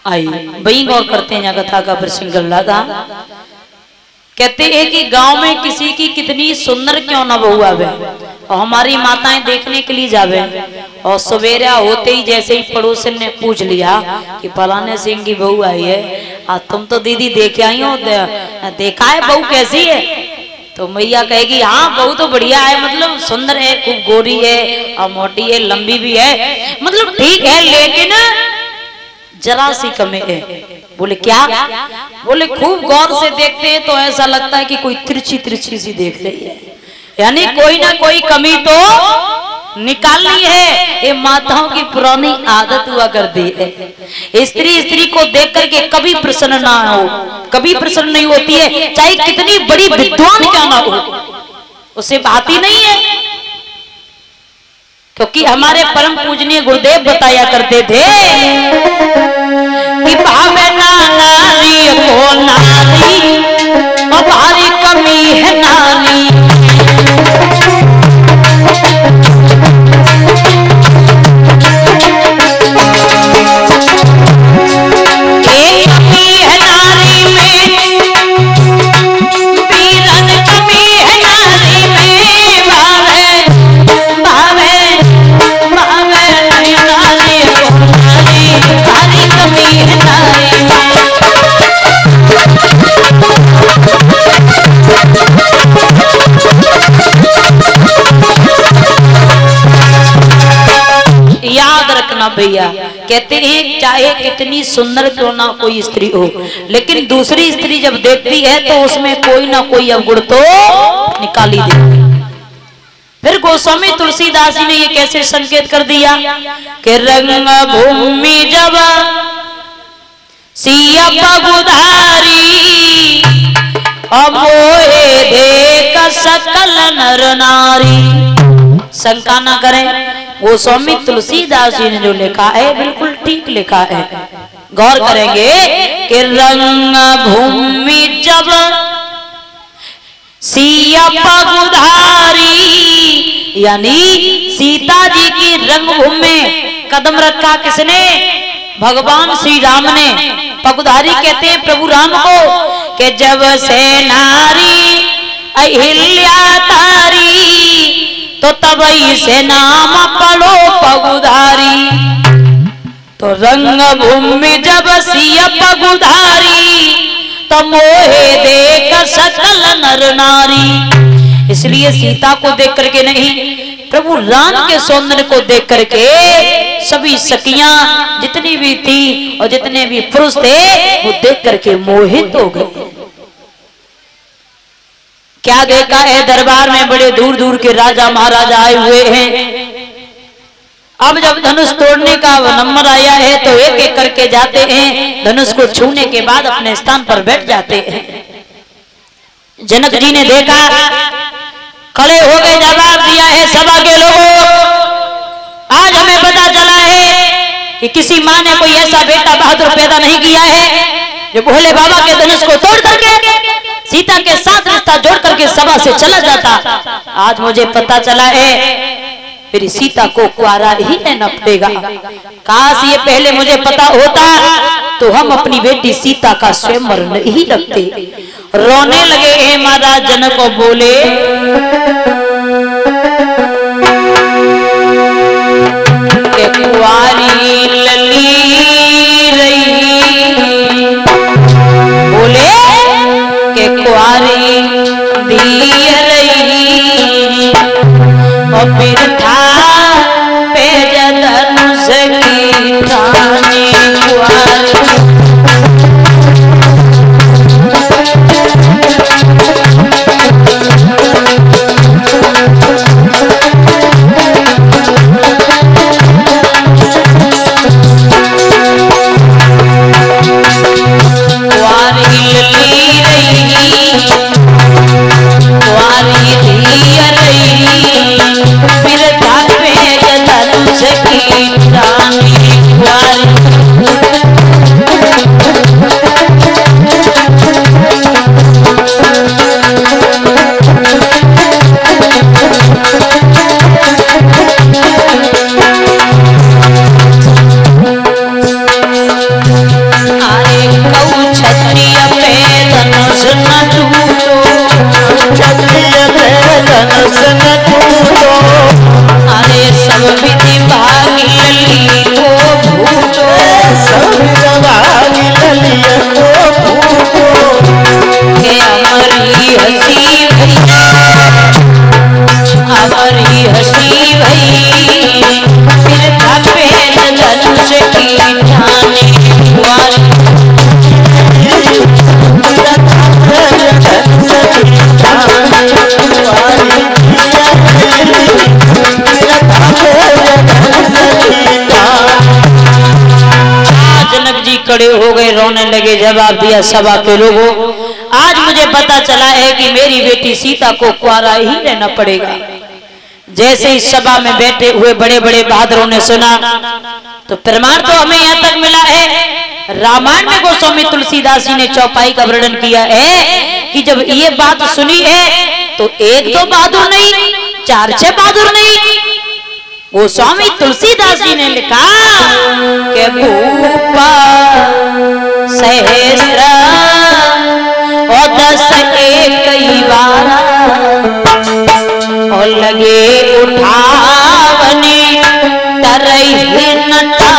आई वही गौर करते हैं, यहाँ कथा का प्रसंग था। कहते हैं कि गांव में किसी की कितनी सुंदर क्यों ना बहू आवे और हमारी माताएं देखने के लिए जावे और सवेरा होते ही जैसे ही पड़ोसन ने पूछ लिया कि फलाने सिंह की बहू आई है, तुम तो दीदी देखे आई हो, देखा है बहू कैसी है? तो मैया कहेगी हाँ बहू तो बढ़िया है, मतलब सुंदर है, खूब गोरी है और मोटी है, लंबी भी है, मतलब ठीक है, लेकिन जरा सी कमी है। बोले क्या? बोले खूब गौर से देखते हैं तो ऐसा लगता है कि कोई तिरछी तिरछी सी देख रही है, यानी कोई ना कोई कमी तो निकालनी है। ये माताओं की पुरानी आदत हुआ करती है। स्त्री को देख करके कभी प्रसन्न ना हो, कभी प्रसन्न नहीं होती है, चाहे कितनी बड़ी विद्वान क्या ना हो, उसे बात ही नहीं है। क्योंकि हमारे परम पूजनीय गुरुदेव बताया करते थे कि भावे ना नारी को नारी और भारी कमी है नारी। भैया कहते हैं चाहे कितनी सुंदर क्यों ना कोई स्त्री हो, लेकिन दूसरी स्त्री जब देखती है तो उसमें कोई ना कोई अवगुण तो निकाल ही देती। फिर गोस्वामी तुलसीदास जी ने ये कैसे संकेत कर दिया कि रंग भूमि जब सिया पगुधारी अब मोहे देख सकल नर नारी। शंका ना करें। वो स्वामी तुलसीदास जी ने जो लिखा है बिल्कुल ठीक लिखा है। गौर करेंगे कि रंग भूमि जब सिया पगुधारी, यानी सीता जी की रंगभूमि में कदम रखा किसने? भगवान श्री राम ने। पगुधारी कहते हैं प्रभु राम को कि जब से नारी अहिल्या तारी तो तब से नाम पढ़ो पगुधारी। तो रंग भूमि जब सिया पगुधारी तो मोहे देख सकल नर नारी। इसलिए सीता को देख करके नहीं, प्रभु राम के सौंदर्य को देख करके सभी सखियां जितनी भी थी और जितने भी पुरुष थे वो देख करके मोहित हो गए। क्या देखा है? दरबार में बड़े दूर दूर के राजा महाराजा आए हुए हैं। अब जब धनुष तोड़ने का नंबर आया है तो एक एक करके जाते हैं, धनुष को छूने के बाद अपने स्थान पर बैठ जाते हैं। जनक जी ने देखा, खड़े हो गए, जवाब दिया है सभा के लोगों, आज हमें पता चला है कि किसी माँ ने कोई ऐसा बेटा बहादुर पैदा नहीं किया है जो भोले बाबा के धनुष को तोड़ करके सीता के साथ रिश्ता जोड़ करके सभा से चला जाता। आज मुझे पता चला है मेरी सीता को कुआरा ही रहना पड़ेगा। काश ये पहले मुझे पता होता तो हम अपनी बेटी सीता का स्वयंवर नहीं रखते। रोने लगे हैं महाराज जनक को बोले, कुआरी लली रही, बोले के कुआरी दी रही और फिर था पे धनुष की रानी कुआरी। खड़े हो गए, रोने लगे, जवाब दिया सभा के लोगों, आज मुझे पता चला है कि मेरी बेटी सीता को कुआरा ही रहना पड़ेगा। जैसे इस सभा में बैठे हुए बड़े बड़े बहादुरों ने सुना तो प्रमाण तो हमें यहाँ तक मिला है। रामायण में गोस्वामी तुलसीदास जी ने चौपाई का वर्णन किया है कि जब ये बात सुनी है तो एक दो बहादुर नहीं, चार छह बहादुर नहीं, गोस्वामी तुलसीदास जी ने लिखा कि भूपा सहस्र और 10 कई बार और लगे उठावनी तरही नटा।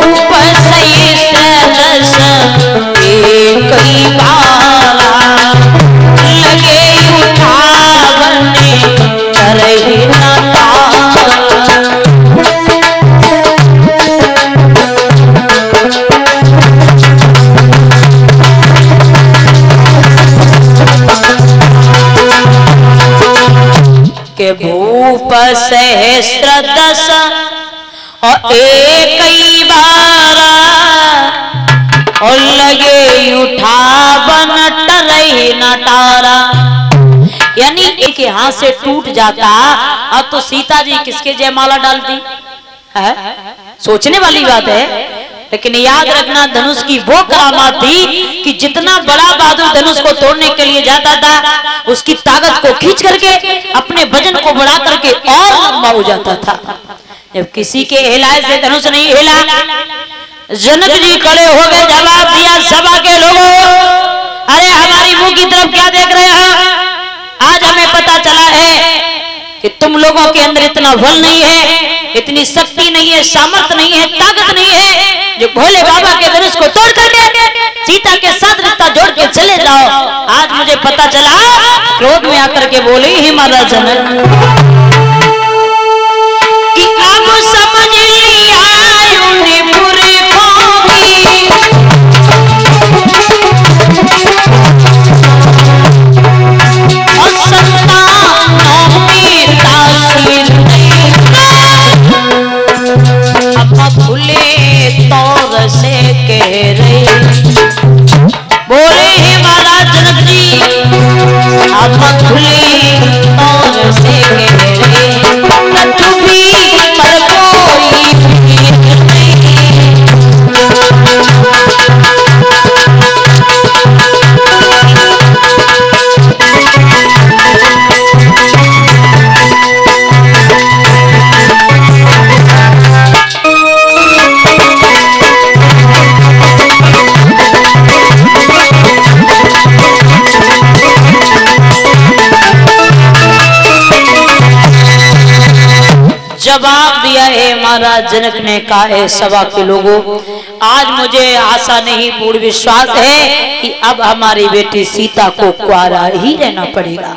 ऊपर से के भूप सहस्र दस और एक ही बार और लगे उठावन टरई नटारा। यानी एक हाथ से टूट जाता अब तो सीता जी किसके जयमाला डालती है? सोचने वाली बात है। लेकिन याद रखना धनुष की वो करामात थी कि जितना बड़ा बहादुर धनुष को तोड़ने के लिए जाता था उसकी ताकत को खींच करके अपने वजन को बढ़ा करके और लंबा हो जाता था। जब किसी के हिलाए से धनुष नहीं हिला, जनक जी खड़े हो गए, जवाब दिया सभा के लोगों, अरे हमारी मुंह की तरफ क्या देख रहे हैं? आज हमें पता चला है कि तुम लोगों के अंदर इतना बल नहीं है, इतनी शक्ति नहीं है, सामर्थ्य नहीं है, ताकत नहीं है जो भोले बाबा के धनुष को तोड़ करके सीता के साथ रिश्ता जोड़ के चले जाओ। आज मुझे पता चला। क्रोध में आकर के बोले ही महाराज जनक कि अब समझ लिया उन्हें बुरे होगी, और संतानों में तासीर नहीं, अब भूले तौर से कह रहे। बोले हे महाराज जनक जी, अब भूले तौर से कह रहे, तू भी पर कोई नहीं। जवाब दिया है महाराज जनक ने कहा है सभा के लोगों, आज मुझे आशा नहीं पूर्ण विश्वास है कि अब हमारी बेटी सीता को कुंवारा ही रहना पड़ेगा।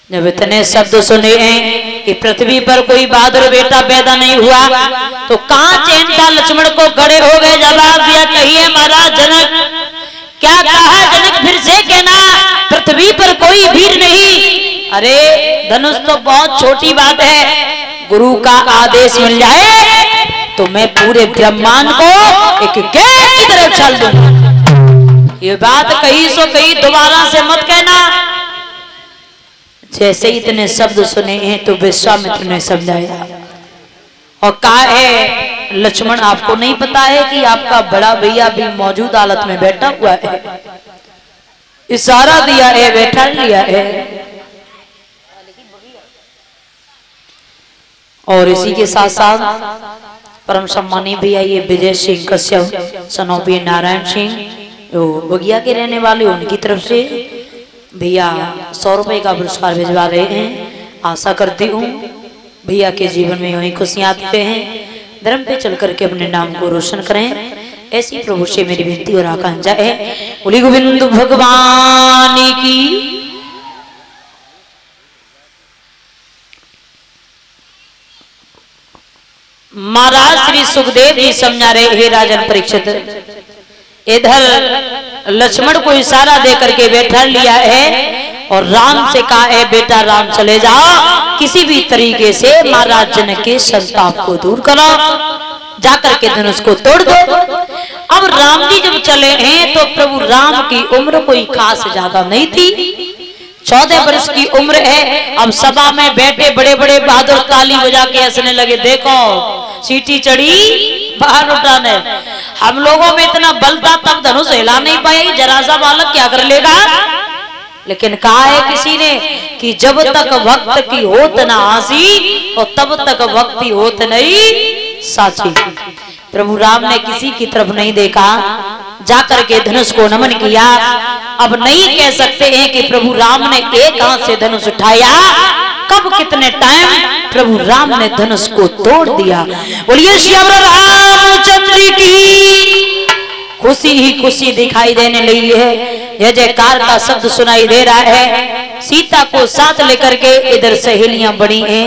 जब इतने शब्द सुने हैं कि पृथ्वी पर कोई बहादुर बेटा पैदा नहीं हुआ तो कहां चैन था लक्ष्मण को खड़े हो गए। जवाब दिया, कहिए महाराज जनक, क्या कहा जनक? फिर से कहना, पृथ्वी पर कोई वीर नहीं। अरे धनुष तो बहुत छोटी बात है, गुरु का आदेश मिल जाए तो मैं पूरे ब्रह्मांड को एक गेट की तरह उछाल दूंगा। ये बात कही सो कही, दोबारा से मत कहना। जैसे इतने शब्द सुने हैं तो विश्वामित्र ने समझाया और कहा है, लक्ष्मण आपको नहीं पता है कि आपका बड़ा भैया भी मौजूद हालत में बैठा हुआ है? इशारा दिया है, बैठा लिया है। और इसी के साथ साथ परम सम्मानी भैया ये विजय सिंह कश्यप सनोपी नारायण सिंह जो बगिया के रहने वाले, उनकी तरफ से भैया 100 रुपए का पुरस्कार भिजवा रहे हैं। आशा करती हूँ भैया के जीवन में वही खुशियां आते हैं, धर्म पे चल करके अपने नाम को रोशन करें। ऐसी प्रभु से मेरी विनती और आकांक्षा है। बोली गोविंद भगवान की। महाराज श्री सुखदेव जी समझा रहे, हे राजन परीक्षित, इधर लक्ष्मण को इशारा दे करके बैठा लिया है और राम से कहा है, बेटा राम चले जाओ, किसी भी तरीके से महाराज जनक के संताप को दूर करो, जाकर के धनुष को तोड़ दो। अब राम जी जब चले हैं तो प्रभु राम की उम्र कोई खास ज्यादा नहीं थी, 14 वर्ष की उम्र है। अब सभा में बैठे बड़े बड़े बहादुर ताली बजा के हंसने लगे, देखो सीटी चढ़ी बाहर उठाने। हम लोगों में इतना बल था तब धनुष हिला नहीं पाए, जरा सा बालक क्या कर लेगा। लेकिन कहा है किसी ने कि जब तक भक्त की होत न आसी और तब तक भक्ति होत नहीं साची। प्रभु राम ने किसी की तरफ नहीं देखा, जाकर के धनुष को नमन किया। अब नहीं कह सकते हैं कि प्रभु राम ने एक हाथ से धनुष उठाया, कब कितने टाइम प्रभु राम ने धनुष को तोड़ दिया। बोलिए श्याम रामचंद्र की। खुशी ही खुशी दिखाई देने लगी है, जय जयकार का शब्द सुनाई दे रहा है। सीता को साथ लेकर के इधर सहेलियां बड़ी हैं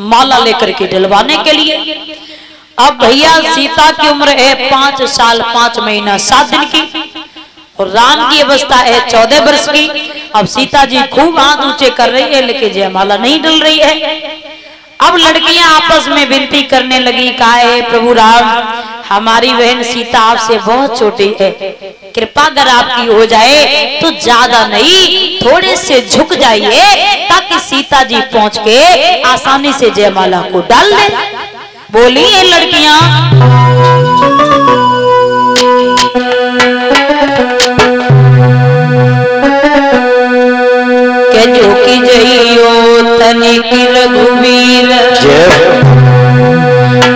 माला लेकर के डलवाने के लिए। अब भैया सीता की उम्र है 5 साल 5 महीना 7 दिन की और राम की अवस्था है 14 वर्ष की। अब सीता जी खूब हाथ ऊंचे कर रही है, लेकिन जयमाला नहीं डल रही है। अब लड़कियां आपस में विनती करने लगी, कहा है प्रभु राम, हमारी बहन सीता आपसे बहुत छोटी है, कृपा अगर आपकी हो जाए तो ज्यादा नहीं थोड़े से झुक जाइए, ताकि सीता जी पहुंच के आसानी से जयमाला को डाल दे। बोली ये लड़कियां, के जो की जइयो तनिक रघुवीर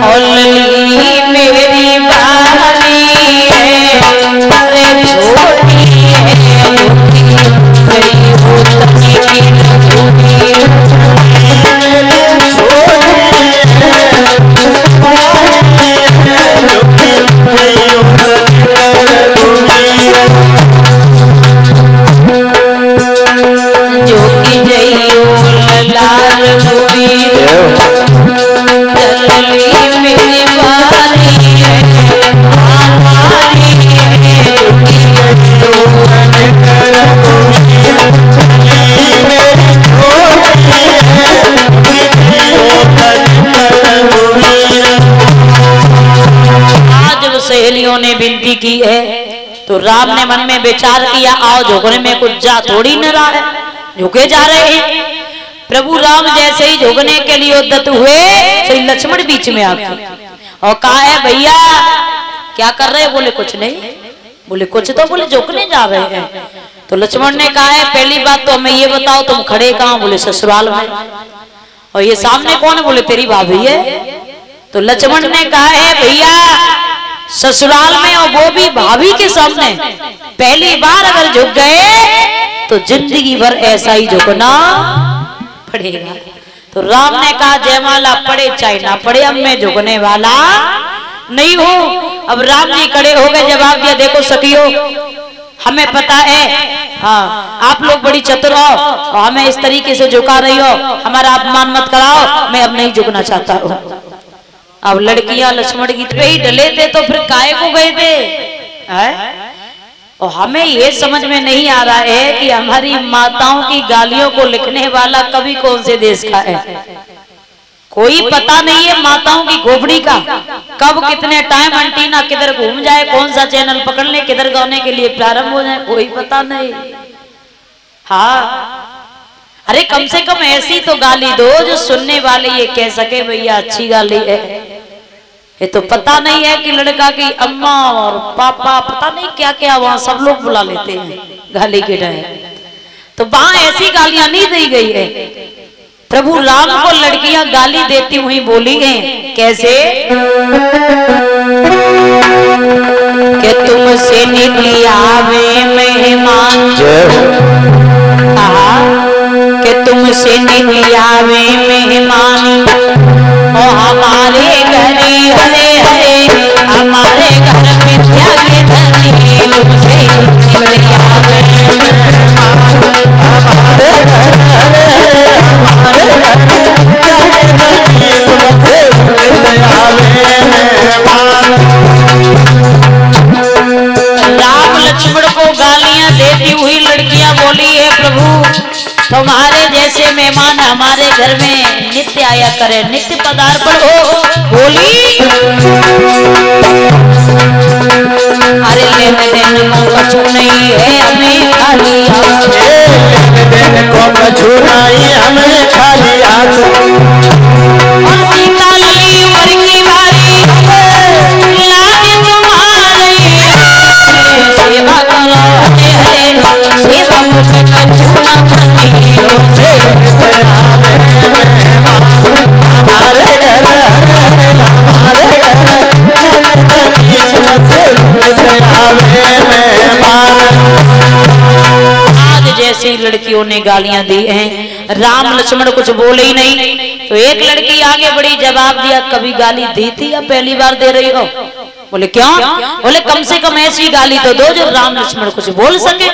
और लली मेरी बारी है, अरे छोटी है जइयो तनिक रघुवीर, सहेलियों ने विनती की है तो राम ने मन में विचार किया, आओ झुकने में कुछ जा थोड़ी न रहा है, झुके जा रहे हैं। प्रभु राम जैसे ही झुकने के लिए उद्यत हुए, सही लक्ष्मण बीच में आ गए और कहा है भैया क्या कर रहे हैं? बोले कुछ नहीं। बोले कुछ तो, बोले झुकने जा रहे हैं। तो लक्ष्मण ने कहा है पहली बात तो हमें ये बताओ तुम खड़े कहाँ? बोले ससुराल में। और ये सामने कौन है? बोले तेरी भाभी है। तो लक्ष्मण ने कहा है भैया ससुराल में और वो भी भाभी के सामने, पहली बार अगर झुक गए तो जिंदगी भर ऐसा ही झुकना पड़ेगा। तो राम ने कहा जयमाला पड़े चाहे ना पड़े, अब मैं झुकने वाला नहीं हूं। अब राम जी खड़े हो गए, जवाब दिया देखो सखियो हमें पता है, हाँ आप लोग बड़ी चतुर हो और हमें इस तरीके से झुका रही हो, हमारा अपमान मत कराओ, मैं अब नहीं झुकना चाहता हूँ। अब लड़कियां लक्ष्मण गीत पे ही डले थे तो फिर काहे को गए थे? और हमें ये समझ में नहीं आ रहा है कि हमारी माताओं की गालियों को लिखने वाला कवि कौन से देश का है। कोई पता नहीं है माताओं की खोपड़ी का, कब कितने टाइम एंटीना किधर घूम जाए, कौन सा चैनल पकड़ ले, किधर गाने के लिए प्रारंभ हो जाए, कोई पता नहीं। हाँ अरे कम से कम ऐसी तो गाली दो जो सुनने वाले ये कह सके भैया अच्छी गाली है। ये तो पता नहीं है कि लड़का की अम्मा और पापा पता नहीं क्या क्या वहां सब लोग बुला लेते हैं गाली के टाइम, तो वहां ऐसी गालियां नहीं दी गई है। प्रभु राम को लड़कियां गाली देती हुई बोली हैं कैसे कि तुमसे निकली आवे मेहमान, कहा कि तुमसे निकली आवे मेहमान और हमारे घर हरे हरे, हमारे घर विद्या के धनी, तुमसे निकली आवे मेहमान, हमारे घर हरे हरे, तुमसे निकली आवे मेहमान। राम लक्ष्मण को गालियां देती हुई लड़कियां बोली है प्रभु तुम्हारे जैसे मेहमान हमारे घर में नित्य आया करे, नित्य पदार्पण हो। बोली अरे लेने देने को कुछ नहीं है हमें खाली हाथ, लेने देने को कुछ नहीं हमें खाली हाथ, और सीता लली उम्र की बारी लागे तुम्हारे सेवा करो हरे हरे, सेवा मुझे कछुआ आज जैसी लड़कियों ने गालियां दी हैं, राम लक्ष्मण कुछ बोले ही नहीं। तो एक लड़की आगे बड़ी जवाब दिया कभी गाली दी थी या पहली बार दे रही हो? बोले क्यों? बोले कम से कम ऐसी गाली तो दो जो राम लक्ष्मण कुछ बोल सके।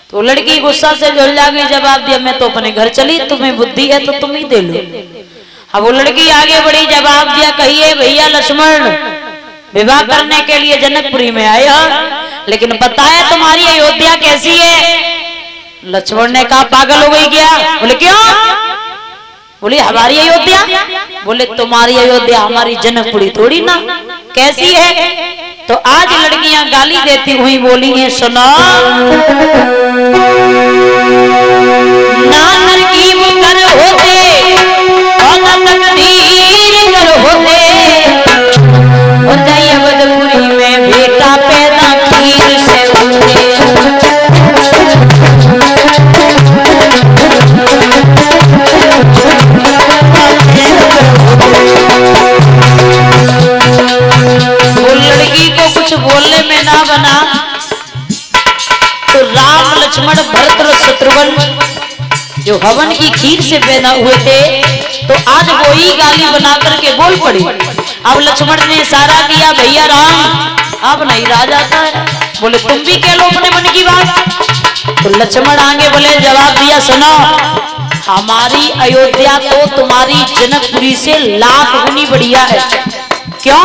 तो लड़की गुस्सा से झुलझा गई, जवाब दिया मैं तो अपने घर चली, तुम्हें बुद्धि है तो तुम ही दे लो। अब वो लड़की आगे बढ़ी, जवाब दिया कहिए भैया लक्ष्मण विवाह करने के लिए जनकपुरी में आए हो, लेकिन बताया तुम्हारी अयोध्या कैसी है? लक्ष्मण ने कहा पागल हो गई क्या? बोले क्यों? बोले हमारी अयोध्या। बोले तुम्हारी अयोध्या हमारी जनकपुरी थोड़ी ना, कैसी है? तो आज लड़कियां गाली देती हुई बोली हैं, सुनो ना नरकीब कर होते और ना तकदीर कर होते, अवधपुरी में बेटा पैदा खीर से होते। वो लड़की को कुछ बोलने में ना बना तो राम लक्ष्मण भरत और शत्रुघ्न जो हवन की खीर से पैदा हुए थे तो आज वो ही गाली बना करके बोल पड़ी। अब लक्ष्मण ने इशारा किया, भैया राम अब नहीं रहा जाता है। बोले तुम भी कह लो अपने मन की बात। तो लक्ष्मण आगे बोले, जवाब दिया, सुनो हमारी अयोध्या तो तुम्हारी जनकपुरी से लाख गुनी बढ़िया है। क्यों?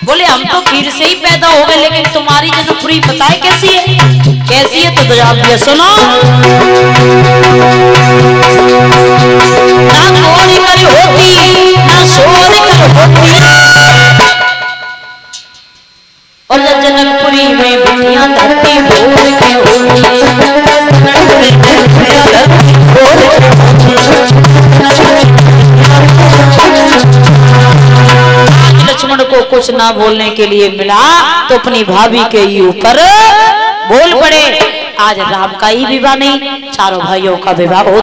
बोले हम तो खीर से ही पैदा हो गए, लेकिन तुम्हारी जनकपुरी बताए कैसी है? कैसी है? तो जवाब दिया, सुनो ना तोड़ कर होती ना सोच कर होती, और जनकपुरी में बिटियां धरती बोल के होती। लक्ष्मण को कुछ ना बोलने के लिए मिला तो अपनी भाभी के ऊपर बोल पड़े। आज राम का ही विवाह नहीं, चारों भाइयों का विवाह हो